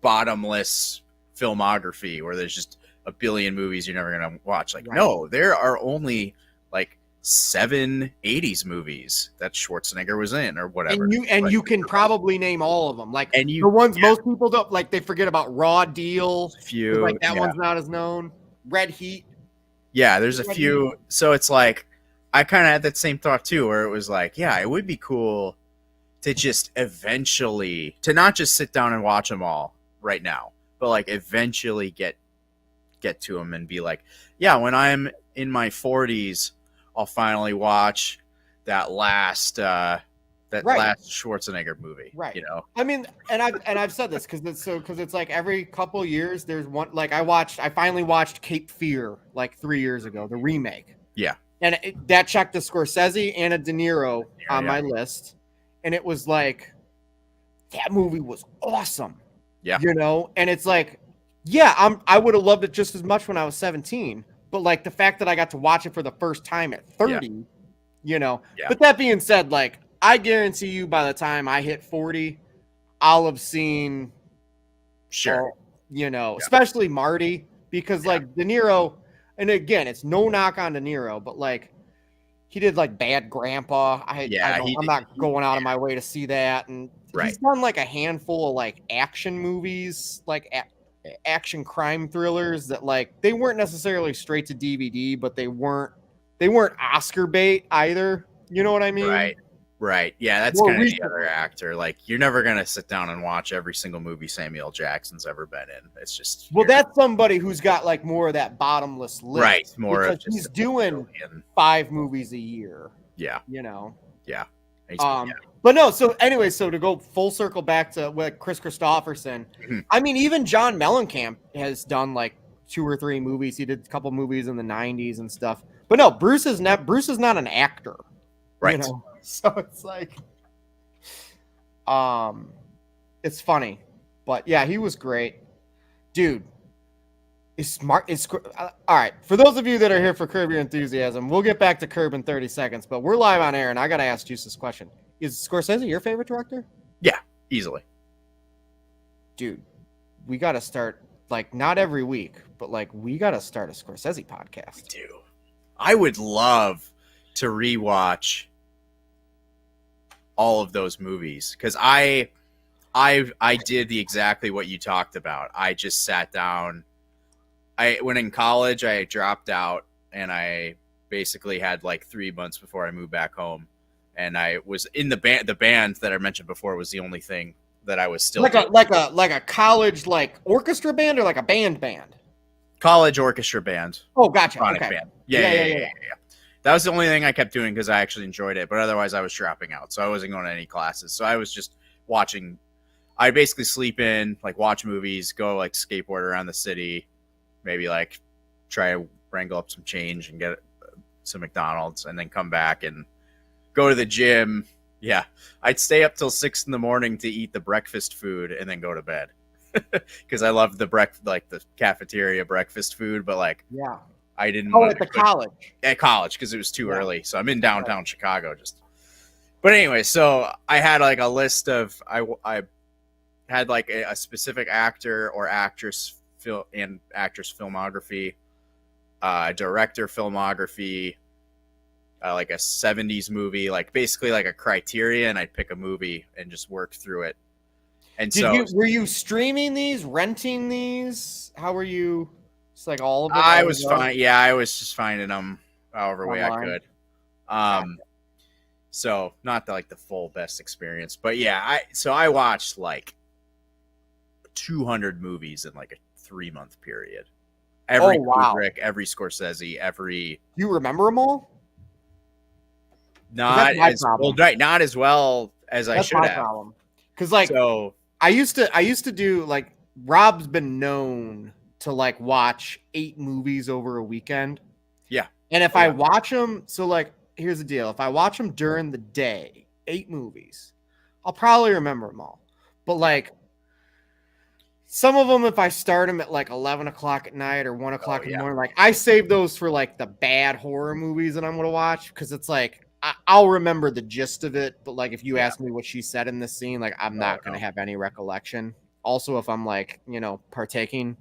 bottomless filmography where there's just a billion movies you're never gonna watch. Like no, there are only like 7 80s movies that Schwarzenegger was in or whatever. And you can probably name all of them. Like the ones most people don't like. They forget about Raw Deal. Few like that one's not as known. Red Heat. Yeah, there's a few. So it's like I kind of had that same thought too, where it was like, yeah, it would be cool to just eventually to not just sit down and watch them all right now, but like eventually get to them and be like, yeah, when I'm in my 40s, I'll finally watch that last last Schwarzenegger movie. Right. I mean, and I've said this because it's like every couple years there's one. Like I finally watched Cape Fear like 3 years ago, the remake. Yeah. And that checked a Scorsese and a De Niro on my list, and it was like that movie was awesome. Yeah. And it's like, yeah, I would have loved it just as much when I was 17. But like the fact that I got to watch it for the first time at 30, But that being said, like I guarantee you by the time I hit 40, I'll have seen especially Marty, because like De Niro, and again, it's no knock on De Niro, but like he did like Bad Grandpa. I'm not going out of my way to see that. And he's done like a handful of like action movies, like action crime thrillers that like they weren't necessarily straight to DVD, but they weren't Oscar bait either. You know what I mean? Right. Yeah, that's kind of the other actor. Like you're never gonna sit down and watch every single movie Samuel L. Jackson's ever been in. It's just that's somebody who's got like more of that bottomless list, right? More because of he's doing 5 movies a year. Yeah. Yeah. Yeah. But no, so anyway, so to go full circle back to what Chris Christopherson, I mean, even John Mellencamp has done like 2 or 3 movies. He did a couple movies in the 90s and stuff. But no, Bruce is not an actor. Right. So it's like it's funny. But yeah, he was great. Dude, is smart. All right. For those of you that are here for Curb Your Enthusiasm, we'll get back to Curb in 30 seconds, but we're live on air and I got to ask Juice this question. Is Scorsese your favorite director? Yeah, easily. Dude, we got to start, like, not every week, but like we got to start a Scorsese podcast. We do. I would love to rewatch all of those movies because I did exactly what you talked about. I just sat down. When in college, I dropped out and I basically had like 3 months before I moved back home. And I was in the band. The band that I mentioned before was the only thing that I was still like a college like orchestra band or like a band. College orchestra band. Oh, gotcha. Okay. Band. Yeah. That was the only thing I kept doing because I actually enjoyed it. But otherwise, I was dropping out, so I wasn't going to any classes. So I was just watching. I basically sleep in, like watch movies, go like skateboard around the city, maybe like try to wrangle up some change and get some McDonald's, and then come back and go to the gym. Yeah, I'd stay up till 6 a.m. to eat the breakfast food and then go to bed because I loved the cafeteria breakfast food. But like, yeah, I didn't. At the college. At college because it was too early. So I'm in downtown Chicago. But anyway, so I had like a list of I had like a specific actor or actress filmography, director filmography. Like a 70s movie, like basically like a criteria, and I'd pick a movie and just work through it. And were you streaming these, renting these? How were you? It's like all of them. I was fine. Yeah, I was just finding them however way I could. So not the full best experience, but yeah, I watched like 200 movies in like a 3-month period. Every Kubrick, every Scorsese, every. You remember them all? not my as problem. well, right, not as well as I That's should my have. problem. Because like So I used to do like Rob's been known to like watch 8 movies over a weekend. yeah, And if I watch them, so like here's the deal: if I watch them during the day, 8 movies, I'll probably remember them all. But like some of them, if I start them at like 11 o'clock at night or 1 o'clock in the morning, like I save those for like the bad horror movies that I'm gonna watch because it's like I'll remember the gist of it. But like if you ask me what she said in this scene, like I'm not gonna have any recollection. Also, if I'm like partaking,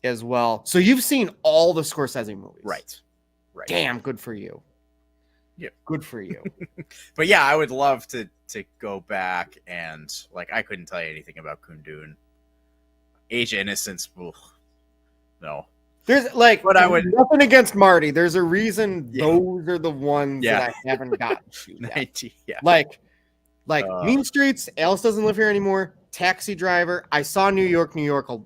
as well. So you've seen all the Scorsese movies, right. Damn, good for you. Yeah, good for you. But yeah, I would love to go back and like I couldn't tell you anything about Kundun. Age of Innocence, ugh, no. There's like, but I would nothing against Marty. There's a reason those are the ones that I haven't gotten to yet. 90, yeah. Like Mean Streets. Alice Doesn't Live Here Anymore. Taxi Driver. I saw New York,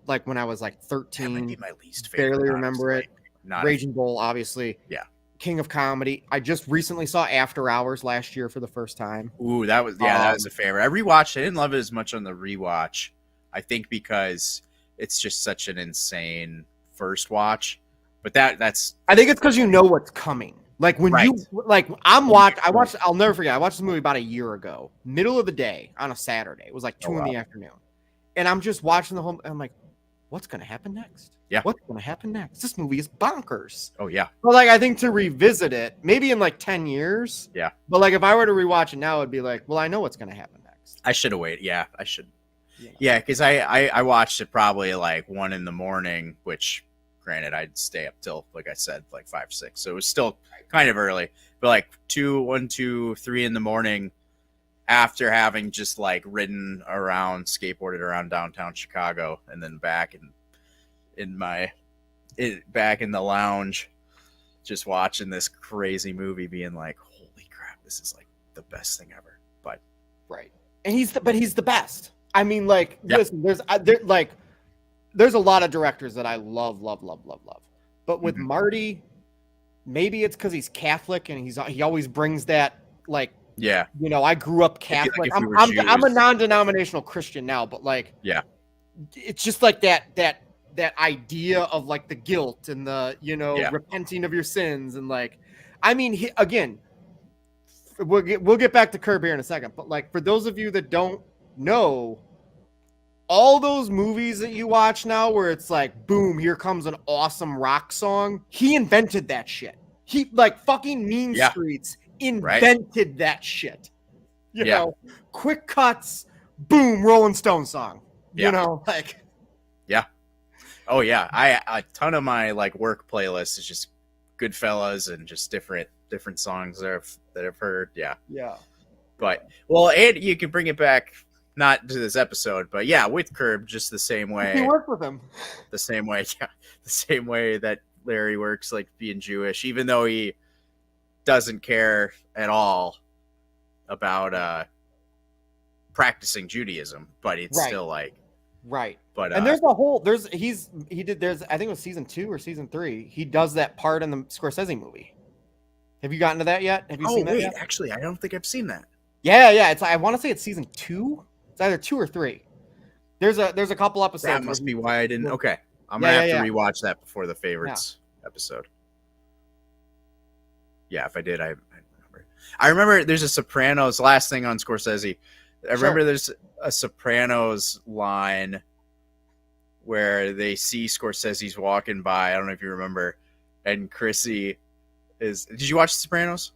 like when I was like 13. That might be my least favorite. Barely remember it. Not Raging Bull, obviously. Yeah. King of Comedy. I just recently saw After Hours last year for the first time. Ooh, that was that was a favorite. I rewatched. I didn't love it as much on the rewatch. I think because it's just such an insane first watch. But that's. I think it's because you know what's coming. Like when you like, I watched. I'll never forget. I watched this movie about a year ago, middle of the day on a Saturday. It was like 2 in the afternoon, and I'm just watching the whole. And I'm like, what's gonna happen next? Yeah. What's gonna happen next? This movie is bonkers. Oh yeah. But like, I think to revisit it, maybe in like 10 years. Yeah. But like, if I were to rewatch it now, it'd be like, well, I know what's gonna happen next. I should have waited. Yeah, I should. Yeah, because I watched it probably like 1 a.m, which, granted, I'd stay up till, like I said, like 5, 6. So it was still kind of early. But like 1, 2, 3 in the morning, after having just like ridden around, skateboarded around downtown Chicago, and then back back in the lounge, just watching this crazy movie, being like, "Holy crap, this is like the best thing ever!" But and he's the best. I mean, like, listen, there's a lot of directors that I love, but with Marty, maybe it's because he's Catholic and he always brings that like. Yeah, I grew up Catholic. I'm a non-denominational Christian now, but like, it's just like that idea of like the guilt and the repenting of your sins and like, I mean, again, we'll get back to Curb here in a second, but like for those of you that don't know, all those movies that you watch now where it's like, boom, here comes an awesome rock song, he invented that shit. He like fucking Mean Streets invented that shit. You know, quick cuts, boom, Rolling Stone song. You know, like. Yeah. Oh yeah. A ton of my like work playlist is just Goodfellas and just different songs that I've heard. Yeah. Yeah. But and you can bring it back, not to this episode, but yeah, with Curb, just the same way. He worked with him. The same way that Larry works, like being Jewish, even though he doesn't care at all about practicing Judaism, but it's still like But and there's I think it was season 2 or season 3. He does that part in the Scorsese movie. Have you gotten to that yet? Have you seen that yet? Actually, I don't think I've seen that. Yeah. It's I want to say it's season 2. It's either 2 or 3. There's a couple episodes. That must be why I didn't. Okay, I'm gonna have to rewatch that before the favorites episode. Yeah, if I did, I remember. I remember there's a Sopranos. Last thing on Scorsese, I remember there's a Sopranos line where they see Scorsese's walking by. I don't know if you remember, and Chrissy is. Did you watch The Sopranos?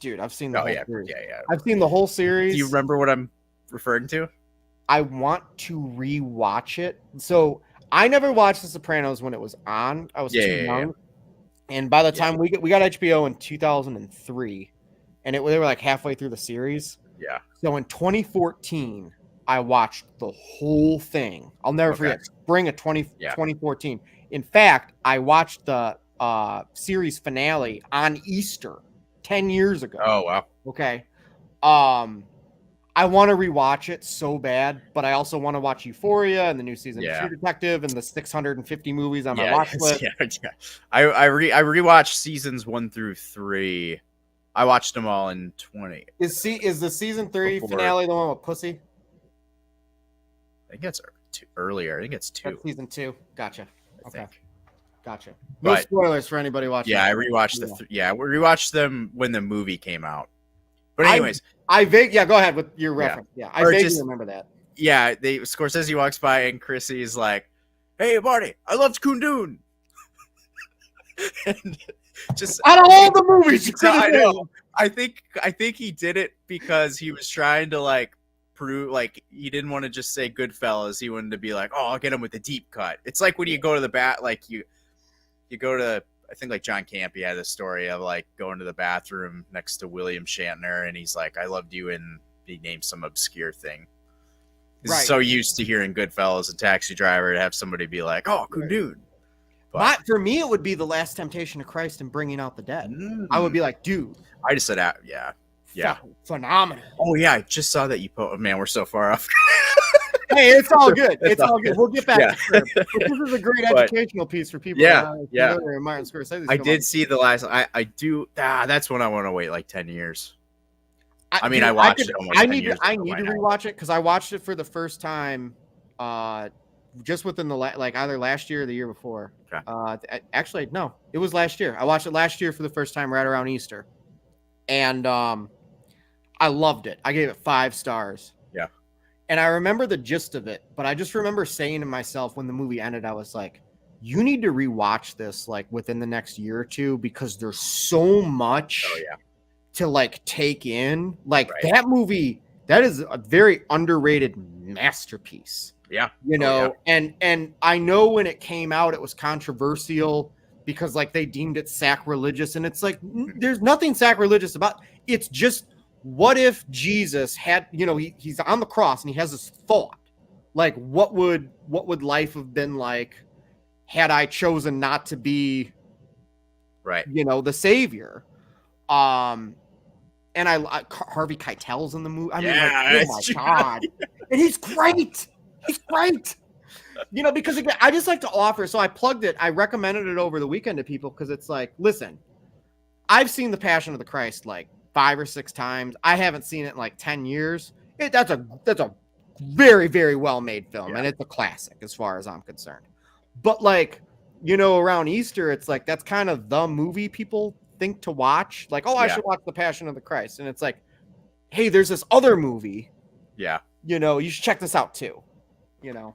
Dude, I've seen the whole series. Yeah. I've seen the whole series. Do you remember what I'm referring to? I want to rewatch it. So I never watched The Sopranos when it was on. I was too young. Yeah. And by the time we got HBO in 2003, and they were like halfway through the series. Yeah. So in 2014, I watched the whole thing. I'll never forget. Spring of 2014. In fact, I watched the series finale on Easter 10 years ago. Oh, wow. Okay. I want to rewatch it so bad, but I also want to watch Euphoria and the new season of True Detective and the 650 movies on my watch list. I rewatched seasons 1 through 3 I watched them all in 20. Is the season 3 Before. finale the one with Pussy? I think it's earlier. I think it's 2. That's season 2. Gotcha. I Okay. think. Gotcha. No But- spoilers for anybody watching. Yeah, I rewatched we rewatched them when the movie came out. But anyways, go ahead with your reference. Yeah, I Or vaguely just- remember that. yeah, Scorsese walks by and Chrissy's like, "Hey, Marty, I loved Kundun." And just Out of all the movies you could I have know. I think he did it because he was trying to like prove like he didn't want to just say Goodfellas. He wanted to be like, "Oh, I'll get him with the deep cut." It's like when you go to the like you go to, I think like John Campy had a story of like going to the bathroom next to William Shatner and he's like, "I loved you," and he named some obscure thing. He's Right. so used to hearing Goodfellas and Taxi Driver to have somebody be like, "Oh, Kundun." For me, it would be The Last Temptation of Christ and Bringing Out the Dead. I would be like, dude, I just said, yeah. fucking phenomenal. Oh yeah, I just saw that you put. Man, we're so far off. Hey, it's all good. It's all all good. We'll get back Yeah. to script. But this is a great But- educational piece for people. Yeah, that are not yeah. familiar with Martin Scorsese's I filmography. did see the last. I do. That's when I want to wait like 10 years. I mean, dude, I watched it almost I 10 need years to. I ago need by to now. rewatch it because I watched it for the first time, just within the like either last year or the year before. Okay. Actually, no, it was last year. I watched it last year for the first time, right around Easter, and I loved it. I gave it 5 stars. Yeah. And I remember the gist of it, but I just remember saying to myself when the movie ended, I was like, you need to rewatch this like within the next year or two because there's so much Oh yeah. to like take in. Like Right. that movie, that is a very underrated masterpiece. Yeah. You know, and I know when it came out, it was controversial because like they deemed it sacrilegious, and it's like there's nothing sacrilegious about it's just what if Jesus had, you know, he's on the cross and he has this thought, like what would life have been like had I chosen not to be, Right. you know, the savior. And Harvey Keitel's in the movie. I mean, Yeah, like, oh my god, and he's great. He's great. You know, because again, I just like to offer. So I plugged it. I recommended it over the weekend to people because it's like, listen, I've seen The Passion of the Christ like 5 or 6 times. I haven't seen it in like 10 years. That's a very, very well made film, and it's a classic as far as I'm concerned. But like, you know, around Easter, it's like that's kind of the movie people think to watch. Like, oh, I should watch The Passion of the Christ, and it's like, hey, there's this other movie. Yeah. You know, you should check this out too. You know,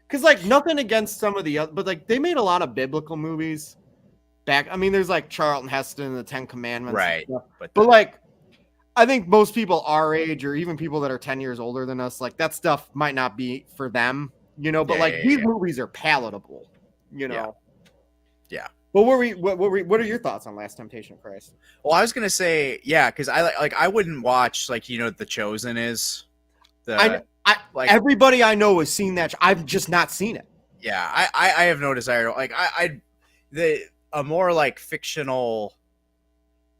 because like nothing against some of the other, but like they made a lot of biblical movies back. I mean, there's like Charlton Heston and the 10 Commandments, Right. and stuff. But But like, I think most people our age, or even people that are 10 years older than us, like that stuff might not be for them. You know, but like these movies are palatable. You know. Yeah. But what are your thoughts on Last Temptation of Christ? Well, I was gonna say, yeah, because I wouldn't watch like, you know, The Chosen is. Everybody I know has seen that. I've just not seen it. Yeah, I have no desire to like a more like fictional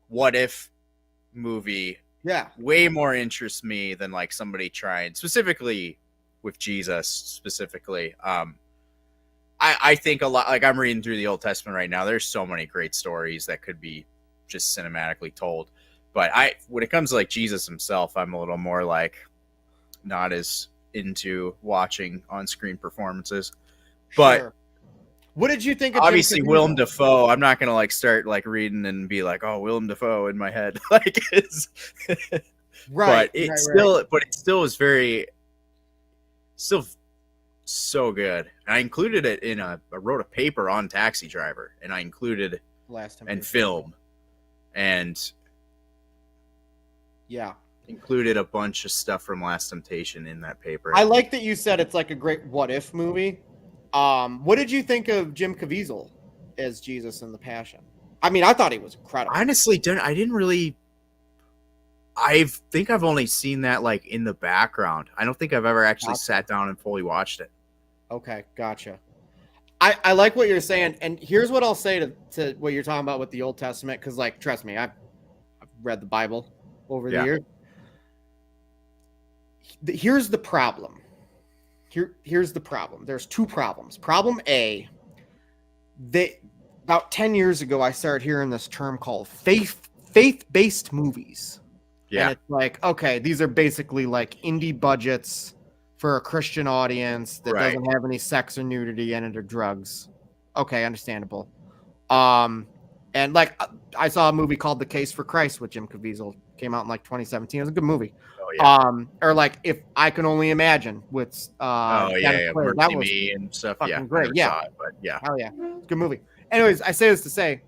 what if movie Yeah. way more interests me than like somebody trying specifically with Jesus specifically. I think a lot, like I'm reading through the Old Testament right now. There's so many great stories that could be just cinematically told. But when it comes to like Jesus himself, I'm a little more like not as into watching on-screen performances. But Sure. What did you think of obviously Jim Caviezel? Willem Dafoe, I'm not gonna like start like reading and be like, oh, Willem Dafoe in my head. Like it's Right. but it right, still right. but it still was still so good. And I included it in I wrote a paper on Taxi Driver, and I included Last time and film and Yeah. included a bunch of stuff from Last Temptation in that paper. I like that you said it's like a great what if movie. What did you think of Jim Caviezel as Jesus in The Passion? I mean, I thought he was incredible. honestly I didn't really. I think I've only seen that like in the background. I don't think I've ever actually sat down and fully watched it. Okay, gotcha. I like what you're saying, and here's what I'll say to what you're talking about with the Old Testament, because like, trust me, I've read the Bible over the years. Here's the problem. Here's the problem. There's 2 problems. Problem A, about 10 years ago, I started hearing this term called faith-based movies. Yeah. And it's like, okay, these are basically like indie budgets for a Christian audience that Right. doesn't have any sex or nudity in it or drugs. Okay, understandable. And like I saw a movie called The Case for Christ with Jim Caviezel. Came out in like 2017. It was a good movie. Oh, yeah. Or like If I Can Only Imagine with Oh, yeah. Dennis Quaid. Mercy That was Me and stuff. fucking Yeah. great. I never Yeah. saw it, but yeah. hell yeah, it's a good movie. Anyways, I say this to say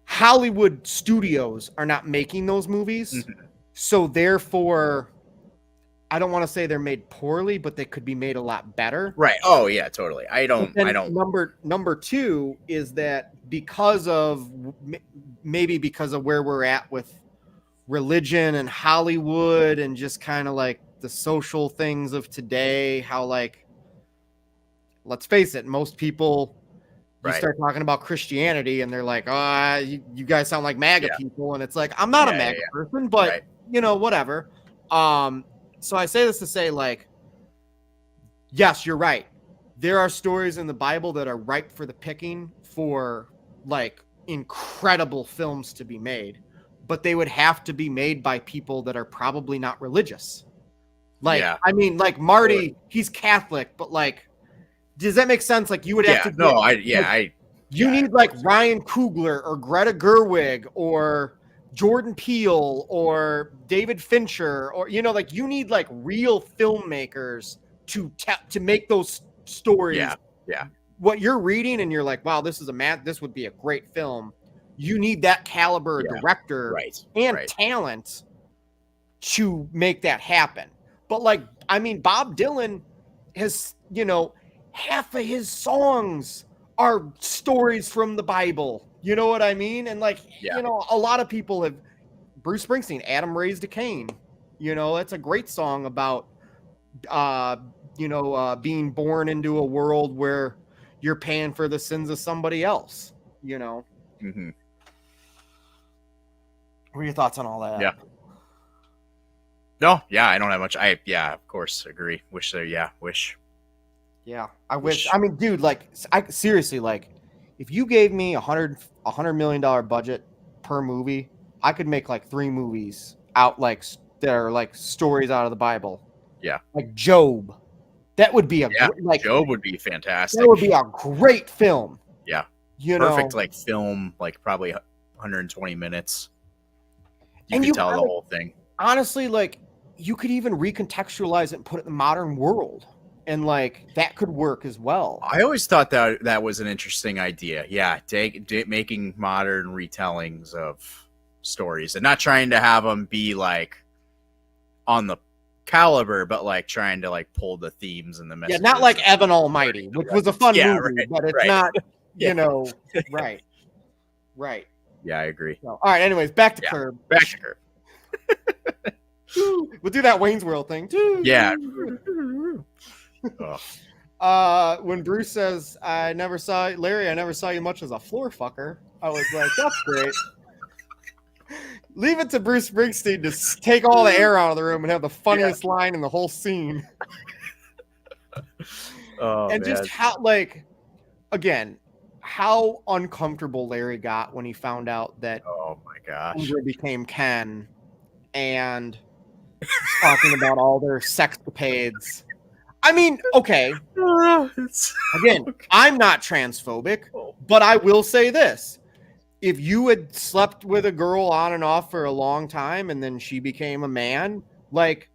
Hollywood studios are not making those movies. Mhm. So therefore, I don't want to say they're made poorly, but they could be made a lot better. Right. Oh, yeah, totally. I don't. Number two is that because of maybe because of where we're at with religion and Hollywood and just kind of like the social things of today, how like, let's face it, most people, you Right. start talking about Christianity and they're like, oh, you guys sound like MAGA Yeah. people. And it's like, I'm not a Yeah, MAGA yeah. person, but Right. you know, whatever. So I say this to say, like, yes, you're right. There are stories in the Bible that are ripe for the picking for like incredible films to be made, but they would have to be made by people that are probably not religious. Like, Yeah. I mean, like Marty, he's Catholic, but like, does that make sense? Like, you would have Yeah. to. No. You need like Ryan Coogler or Greta Gerwig or Jordan Peele or David Fincher, or you know, like you need like real filmmakers to make those stories. Yeah. Yeah. What you're reading and you're like, wow, this would be a great film. You need that caliber Yeah. director Right. and Right. talent to make that happen. But like, I mean, Bob Dylan has, you know, half of his songs are stories from the Bible. You know what I mean? And like, Yeah. you know, a lot of people have. Bruce Springsteen, Adam Raised a Cain. You know, it's a great song about, being born into a world where you're paying for the sins of somebody else. You know. Mm-hmm. What are your thoughts on all that? Yeah. No. Yeah. I don't have much. Of course, agree. Wish. Yeah, I wish. I mean, dude, like, I seriously, like, if you gave me $100 million budget per movie, I could make like 3 movies out like that are like stories out of the Bible. Yeah, like Job. That would be Job would be fantastic. That would be a great film. Yeah, perfect like film, like probably 120 minutes. You could tell the whole thing. Honestly, like you could even recontextualize it and put it in the modern world. And like that could work as well. I always thought that was an interesting idea. Yeah, making modern retellings of stories and not trying to have them be like on the caliber, but like trying to like pull the themes and the messages. Yeah, not like Evan Almighty, which was a fun movie, right, but it's right. not. You know, right. Yeah, I agree. So, all right. Anyways, back to Curb. Back to Curb. We'll do that Wayne's World thing too. Yeah. When Bruce says, I never saw you much as a floor fucker, I was like, that's great. Leave it to Bruce Springsteen to take all the air out of the room and have the funniest line in the whole scene. Just how, like, again, how uncomfortable Larry got when he found out that oh my gosh, Andrew became Ken and talking about all their sexcapades. I mean, okay. Again, I'm not transphobic, but I will say this. If you had slept with a girl on and off for a long time and then she became a man, like,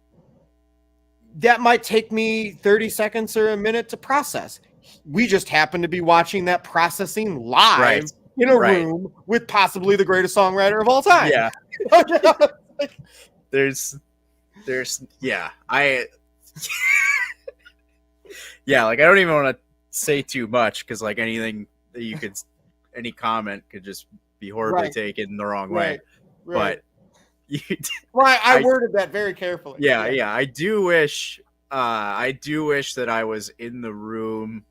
that might take me 30 seconds or a minute to process. We just happen to be watching that processing live in a room with possibly the greatest songwriter of all time. Yeah. There's yeah, like I don't even want to say too much because like anything that any comment could just be horribly taken the wrong way. But I worded that very carefully. Yeah. I do wish that I was in the room.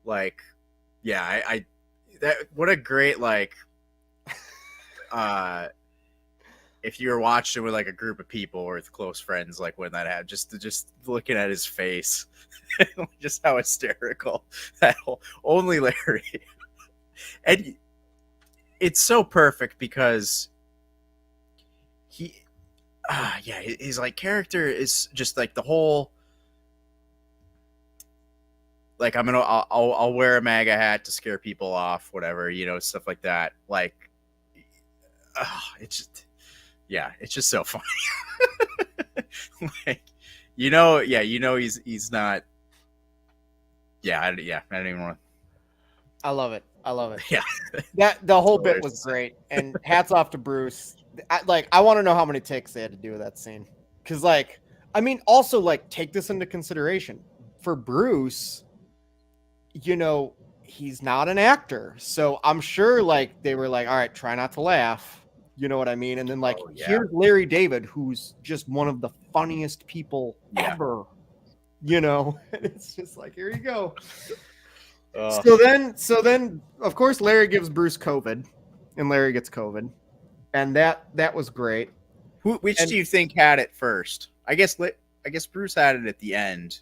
Like, yeah, what a great like if you were watching with like a group of people or with close friends, like when that happened, just looking at his face, just how hysterical that only Larry. And it's so perfect because his like character is just like the whole, like I'll wear a MAGA hat to scare people off, whatever, stuff like that. Like, it's just so funny. Like, he's not. I don't even want to. I love it. Yeah, That the whole bit was great, and hats off to Bruce. I want to know how many takes they had to do with that scene, because also take this into consideration for Bruce. He's not an actor, so I'm sure they were like, all right, try not to laugh. You know what I mean? And then here's Larry David, who's just one of the funniest people ever. And it's just like, here you go. So then, of course, Larry gives Bruce COVID, and Larry gets COVID, and that was great. Which do you think had it first? I guess Bruce had it at the end,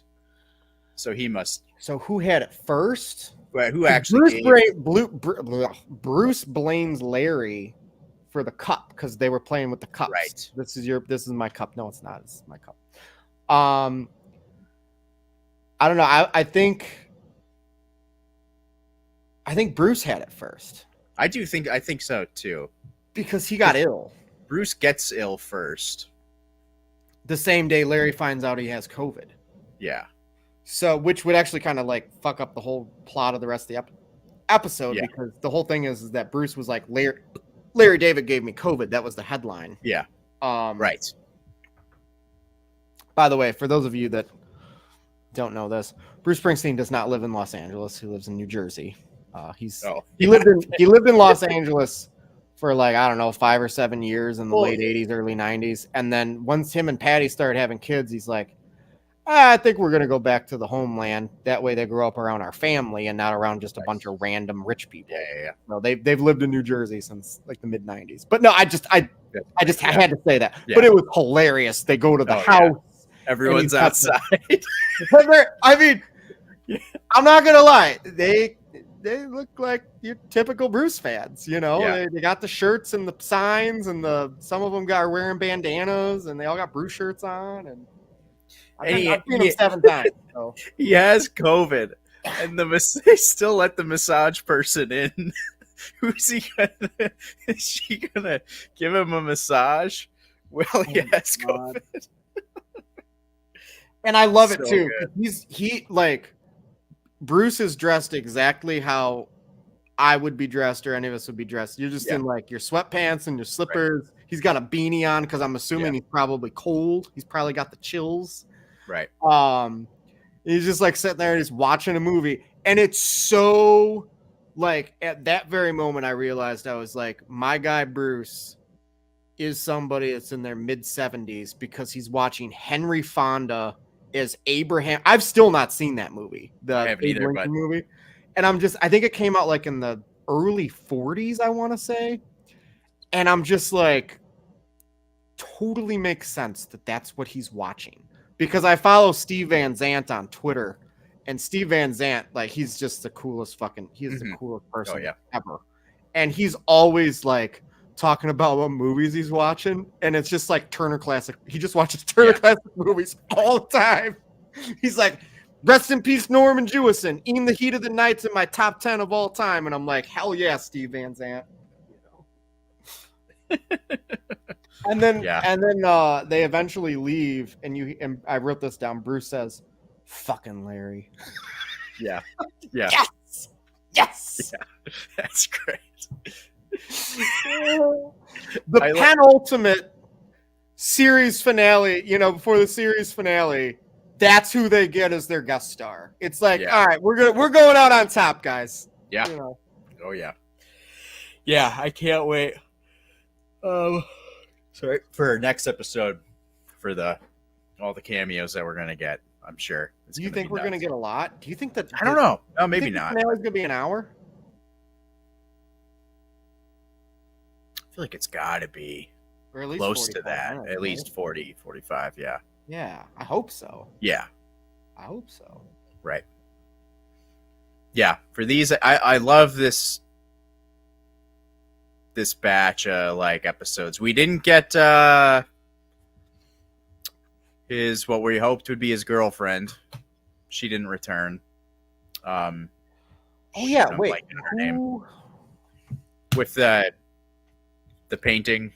so he must. So who had it first? Who actually? Bruce blames Larry for the cup because they were playing with the cups. Right. This is my cup. No, it's not. It's my cup. I don't know. I think Bruce had it first. I think so too. Because he got ill. Bruce gets ill first. The same day Larry finds out he has COVID. Yeah. So, which would actually kind of fuck up the whole plot of the rest of the episode, because the whole thing is that Bruce was like, Larry David gave me COVID. That was the headline. Yeah. Right. By the way, for those of you that don't know this, Bruce Springsteen does not live in Los Angeles. He lives in New Jersey. He lived in Los Angeles for 5 or 7 years in the late 80s, early 90s. And then once him and Patty started having kids, he's like, I think we're going to go back to the homeland. That way they grow up around our family and not around just a bunch of random rich people. Yeah. No, they've lived in New Jersey since the mid 90s. But no, I just had to say that. Yeah. But it was hilarious. They go to the house. Yeah. Everyone's outside. I'm not going to lie. They look like your typical Bruce fans, They got the shirts and the signs, and some of them are wearing bandanas, and they all got Bruce shirts on, and I've seen him 7 times. So. He has COVID, and they still let the massage person in. Is she gonna give him a massage? Well, he has COVID. And I love it too. Bruce is dressed exactly how I would be dressed, or any of us would be dressed. You're just in your sweatpants and your slippers. Right. He's got a beanie on because I'm assuming he's probably cold. He's probably got the chills. Right. He's just sitting there just watching a movie. And it's so at that very moment, I realized I was my guy Bruce is somebody that's in their mid 70s because he's watching Henry Fonda as Abraham. I've still not seen that movie, the Abe Lincoln movie. And I think it came out in the early 40s, I want to say. And I'm just totally makes sense that that's what he's watching. Because I follow Steve Van Zandt on Twitter, and Steve Van Zandt, he's just the coolest the coolest person ever. And he's always talking about what movies he's watching, and it's just Turner Classic. He just watches Turner Classic movies all the time. He's rest in peace, Norman Jewison. In the Heat of the Night's in my top 10 of all time, and I'm hell yeah, Steve Van Zandt. And then they eventually leave, and I wrote this down. Bruce says, "Fucking Larry." Yeah. Yes. Yeah, that's great. The penultimate series finale, before the series finale, that's who they get as their guest star. It's all right, we're going out on top, guys. Yeah. Oh yeah. Yeah, I can't wait. Sorry for our next episode for all the cameos that we're gonna get. I'm sure. Do you think we're gonna get a lot? Do you think that? I don't know. No, maybe not. The finale's gonna be an hour. I feel like it's got to be or at least close to 45 that. minutes, At least 40, 45. Yeah. Yeah, I hope so. Yeah. I hope so. Right. Yeah. For these, I love this. this batch of like episodes. We didn't get his what we hoped would be his girlfriend. She didn't return. Oh yeah, I'm wait. blanking on her name. With the painting.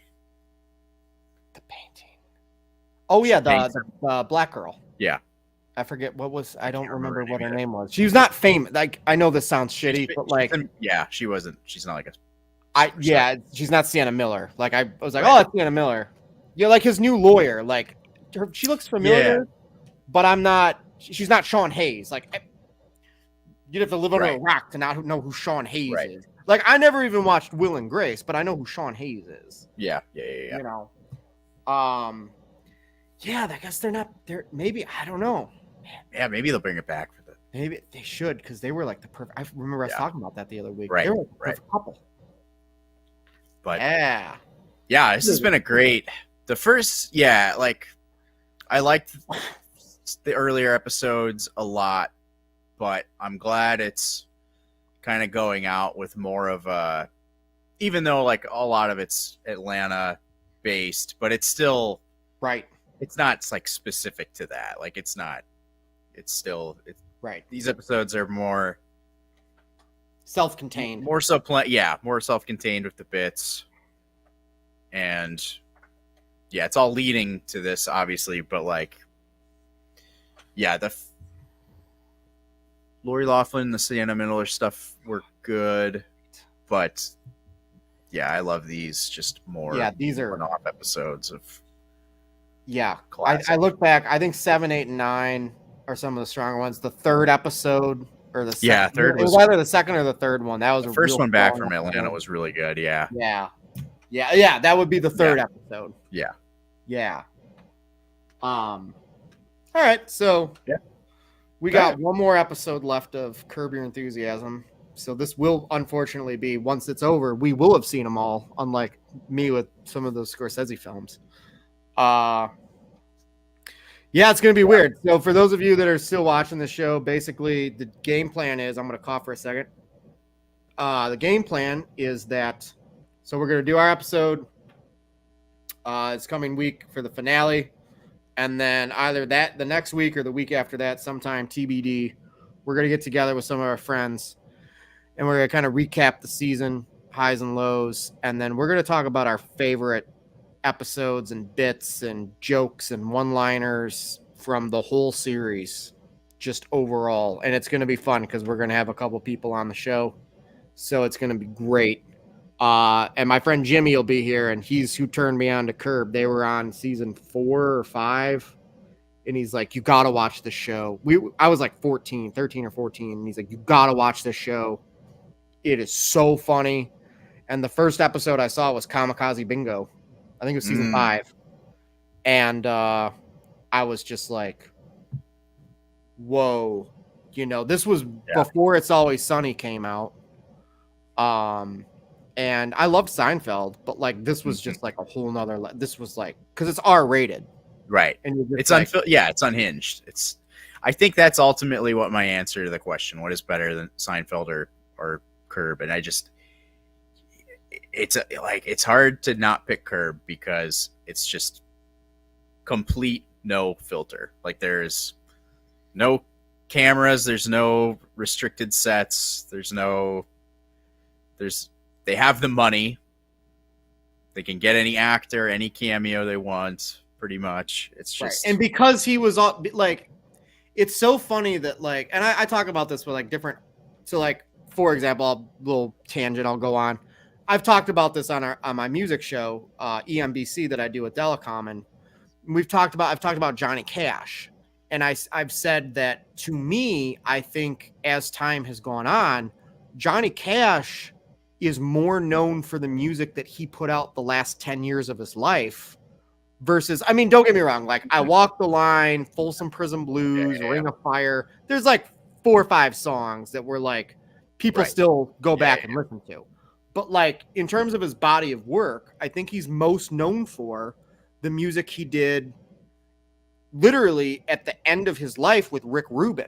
The painting. Oh yeah, Paints. the black girl. Yeah. I forget what was. I don't can't remember remember her what her name name was. She was not famous. Like I know this sounds shitty, but like she wasn't. She's not like a. she's not Sienna Miller. Like I was like, Right. oh, it's Sienna Miller. Yeah, like his new lawyer. Like she looks familiar, but I'm not. She's not Sean Hayes. Like you'd have to live under a rock to not know who Sean Hayes is. Like I never even watched Will and Grace, but I know who Sean Hayes is. Yeah. You know. Yeah, I guess they're not. They're maybe I don't know. Yeah, maybe they'll bring it back for the. Maybe they should because they were like the perfect. I remember us talking about that the other week. Right, They were like the perfect couple. But yeah, this has been a great. The first, like I liked the earlier episodes a lot, but I'm glad it's kind of going out with more of a. Even though like a lot of it's Atlanta based, but it's still right. It's not like specific to that. Like it's not. It's still right. These episodes are more self-contained, more self-contained with the bits, and it's all leading to this, obviously. But like, the Lori Loughlin, the Sienna Miller stuff were good, but I love these just more. Yeah, these are one-off episodes of. Yeah, I look back. I think 7, 8, and 9 are some of the stronger ones. The third episode or the second, third was either the second or the third one. That was the a first one back from episode. Atlanta was really good. Yeah. That would be the third episode. Yeah. All right, so we got one more episode left of Curb Your Enthusiasm. So this will unfortunately be once it's over, we will have seen them all. Unlike me with some of those Scorsese films. It's gonna be weird. So for those of you that are still watching the show, basically the game plan is I'm gonna cough for a second. The game plan is that we're gonna do our episode it's coming week for the finale, and then either that the next week or the week after that, sometime TBD, we're gonna get together with some of our friends and we're gonna kind of recap the season, highs and lows, and then we're gonna talk about our favorite episodes and bits and jokes and one-liners from the whole series, just overall. And it's going to be fun because we're going to have a couple people on the show, so it's going to be great. And my friend Jimmy will be here, and he's who turned me on to Curb. They were on season 4 or 5, and he's like, you gotta watch the show. I was like 13 or 14, and he's like, you gotta watch this show. It is so funny. And the first episode I saw was Kamikaze Bingo. I think it was season 5. And I was just like, whoa. This was before It's Always Sunny came out. And I loved Seinfeld, but like this was just like a whole nother. This was like, because it's R-rated. Right. And it's it's unhinged. I think that's ultimately what my answer to the question, what is better than Seinfeld or Curb? And it's hard to not pick Curb because it's just complete no filter. Like there's no cameras, there's no restricted sets, they have the money. They can get any actor, any cameo they want, pretty much. It's just and because he was all like, it's so funny that like, and I talk about this with like different. So like, for example, a little tangent I'll go on. I've talked about this on my music show, EMBC, that I do with Delicom, and I've talked about Johnny Cash, and I've said that to me, I think as time has gone on, Johnny Cash is more known for the music that he put out the last 10 years of his life versus, I mean, don't get me wrong, like I Walk the Line, Folsom Prison Blues, Ring of Fire. There's like 4 or 5 songs that were like people still go back and listen to. But like in terms of his body of work, I think he's most known for the music he did literally at the end of his life with Rick Rubin.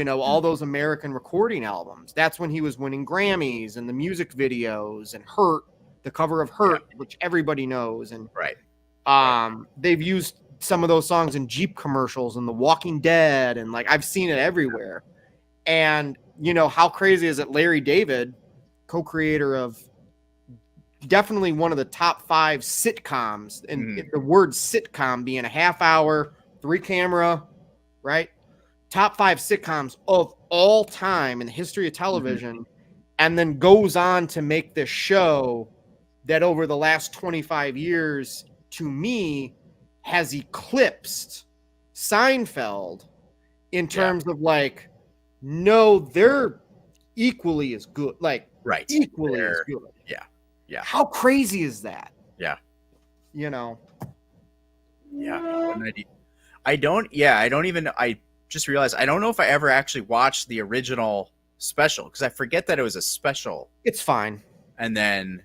All those American recording albums. That's when he was winning Grammys and the music videos and Hurt the cover of Hurt, which everybody knows, and Right. they've used some of those songs in Jeep commercials and The Walking Dead, and like I've seen it everywhere. And you know, how crazy is it? Larry David, co-creator of definitely one of the top 5 sitcoms, and the word sitcom being a half-hour, 3-camera, right? Top 5 sitcoms of all time in the history of television, and then goes on to make this show that over the last 25 years, to me, has eclipsed Seinfeld in terms of like, no, they're equally as good, like equally as good. Yeah. How crazy is that? Yeah. You know. Yeah. I just realized I don't know if I ever actually watched the original special because I forget that it was a special. It's fine. And then,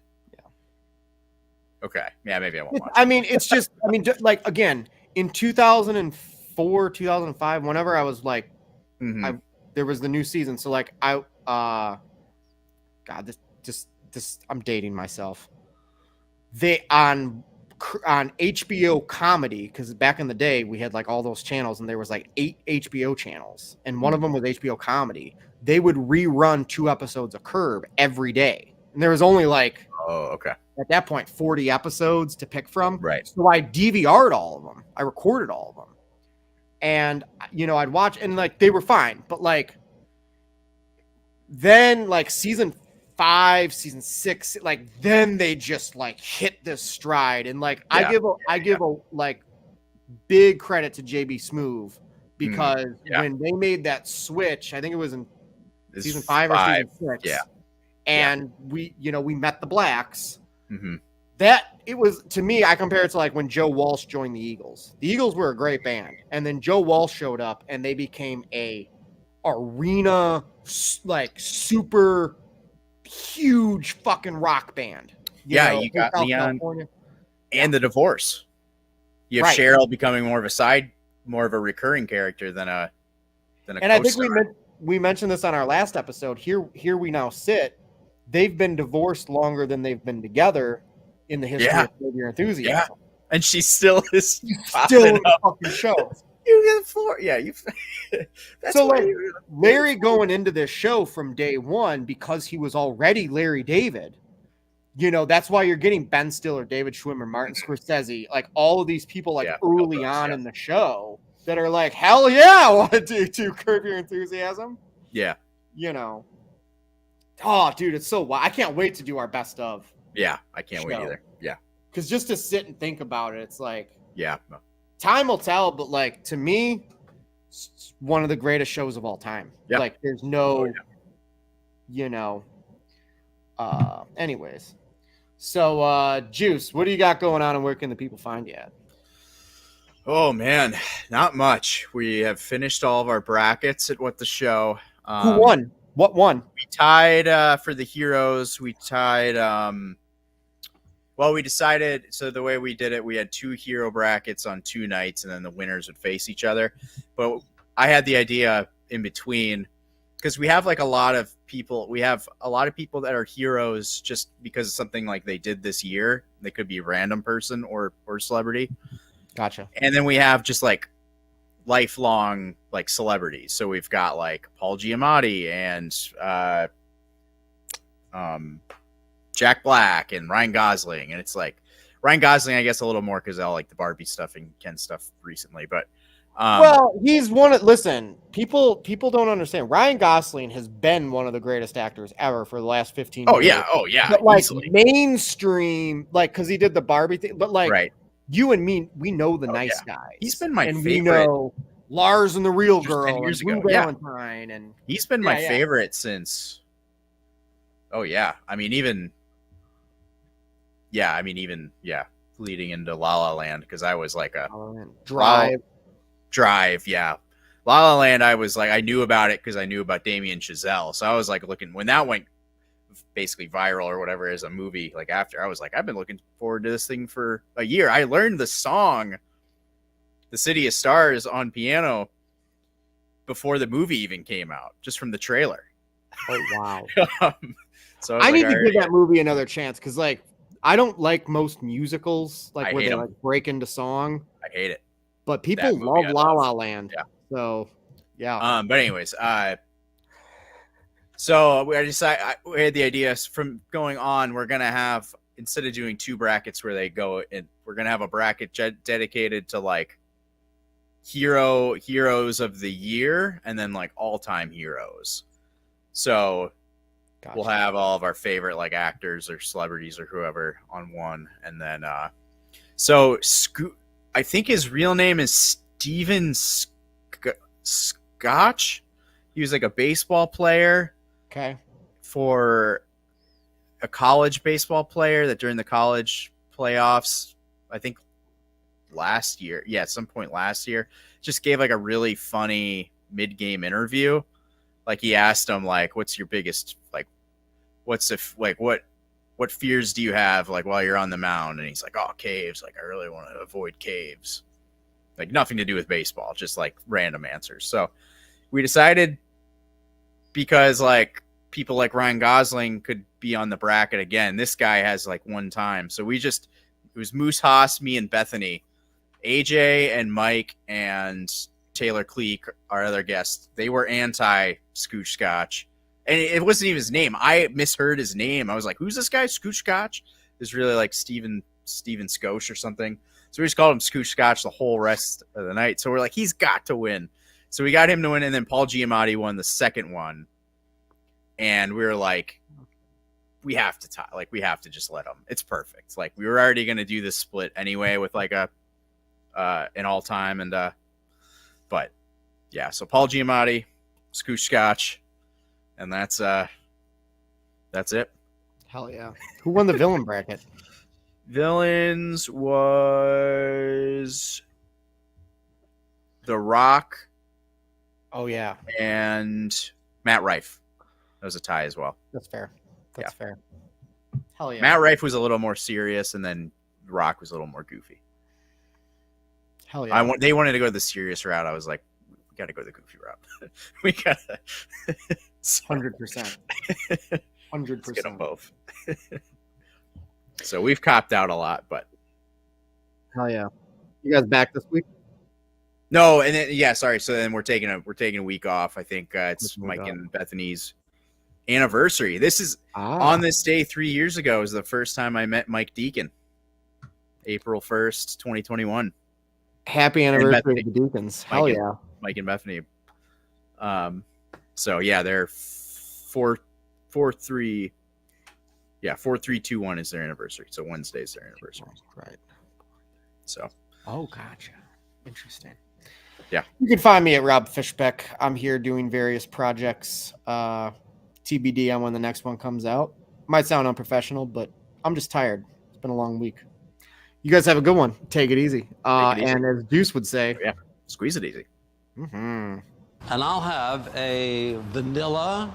okay, yeah, maybe I won't watch. I mean, it's just, I mean, like again, in 2004, 2005, whenever I was like, there was the new season, so like God, this, I'm dating myself. They on HBO comedy, because back in the day we had like all those channels, and there was like 8 HBO channels, and one of them was HBO comedy. They would rerun 2 episodes of Curb every day, and there was only like, at that point 40 episodes to pick from. Right. So I DVR'd all of them. I recorded all of them, and you know, I'd watch, and like they were fine, but like then like season 5, season 6, like then they just like hit this stride, and like I give a like big credit to JB Smoove, because when they made that switch, I think it was in season 5 or season 6, and we met the Blacks. That it was, to me, I compare it to like when Joe Walsh joined the Eagles. The Eagles were a great band, and then Joe Walsh showed up, and they became a arena like super huge fucking rock band. You got Leon and the divorce. You have Cheryl becoming more of a recurring character than a. And I think we mentioned this on our last episode. Here we now sit. They've been divorced longer than they've been together in the history of Curb Your Enthusiasm. Yeah, and she still is still in the fucking show. You get 4. Yeah, you. So like Larry going into this show from day one, because he was already Larry David. You know, that's why you're getting Ben Stiller, David Schwimmer, Martin Scorsese, like all of these people like early on in the show that are like, hell yeah, I want to do Curb Your Enthusiasm. Yeah. You know. Oh, dude, it's so wild. I can't wait to do our best of. Yeah, I can't wait either. Yeah. Because just to sit and think about it, it's like, yeah, time will tell, but like to me, it's one of the greatest shows of all time. Yep. Like there's no, you know, anyways. So Juice, what do you got going on, and where can the people find you at? Oh man, not much. We have finished all of our brackets at What the Show. Who won? What won? We tied for the heroes. We tied well, we decided, so the way we did it, we had 2 hero brackets on 2 nights, and then the winners would face each other. But I had the idea in between, because we have like a lot of people that are heroes just because of something like they did this year. They could be a random person or celebrity. Gotcha. And then we have just like lifelong like celebrities. So we've got like Paul Giamatti and Jack Black and Ryan Gosling, and it's like Ryan Gosling, I guess, a little more because I like the Barbie stuff and Ken stuff recently, but well, he's one of, listen, people don't understand. Ryan Gosling has been one of the greatest actors ever for the last 15 years. Oh yeah. But like easily. Mainstream, like because he did the Barbie thing, but like you and me, we know the nice guys. He's been my favorite. We know Lars and the Real Just Girl, 10 years and ago. Blue Valentine, and he's been my favorite since. Oh yeah, I mean even leading into La La Land, because I was like a Drive, yeah. La La Land, I was like, I knew about it because I knew about Damien Chazelle, so I was like looking when that went basically viral or whatever as a movie. Like after, I was like, I've been looking forward to this thing for a year. I learned the song "The City of Stars" on piano before the movie even came out, just from the trailer. Oh wow! So I need to give that movie another chance, because like I don't like most musicals, like I where hate they 'em. like break into song, I hate it. but people movie love I La love. La Land. Yeah. So, yeah. But anyways, so we had the idea from going on. We're gonna have, instead of doing 2 brackets where they go in, we're gonna have a bracket dedicated to like heroes of the year, and then like all-time heroes. So Gotcha. we'll have all of our favorite like actors or celebrities or whoever on one, and then I think his real name is Steven Scotch. He was like a baseball player. Okay. For a college baseball player that during the college playoffs, I think last year, at some point last year, just gave like a really funny mid-game interview. Like he asked him like, what's your biggest, like, what fears do you have like while you're on the mound? And he's like, oh, caves. Like I really want to avoid caves. Like nothing to do with baseball, just like random answers. So we decided, because like people like Ryan Gosling could be on the bracket again. This guy has like one time. So it was Moose Haas, me and Bethany, AJ and Mike and Taylor Cleek, our other guest. They were anti Scooch Scotch. And it wasn't even his name. I misheard his name. I was like, who's this guy? Scooch Scotch? It's really like Steven Scotch or something. So we just called him Scooch Scotch the whole rest of the night. So we're like, he's got to win. So we got him to win, and then Paul Giamatti won the second one. And we were like, we have to tie. Like, we have to just let him. It's perfect. Like, we were already going to do this split anyway with like an all time, and but yeah. So Paul Giamatti, Scooch Scotch, and that's it. Hell yeah. Who won the villain bracket? Villains was The Rock. Oh yeah, and Matt Rife. That was a tie as well. that's fair. That's fair. Hell yeah. Matt Rife was a little more serious, and then The Rock was a little more goofy. Hell yeah. They wanted to go the serious route. I was like, we got to go the goofy route. We got to 100%. 100%. get them both. So we've copped out a lot, but Hell yeah. You guys back this week? no. And then sorry. So then we're taking a week off. I think it's Week Mike off. and Bethany's anniversary. This is on this day 3 years ago was the first time I met Mike Deacon. April 1st, 2021. Happy anniversary to the Deacons. Hell yeah. Mike and Bethany. So yeah, they're 4-3. Yeah, 4-3-2-1 is their anniversary. So Wednesday's their anniversary. Right. So Oh, gotcha. Interesting. Yeah. You can find me at Rob Fishbeck. I'm here doing various projects. TBD on when the next one comes out. Might sound unprofessional, but I'm just tired. It's been a long week. You guys have a good one. Take it easy. Take it easy. And as Deuce would say, yeah, squeeze it easy. mm-hmm. And I'll have a vanilla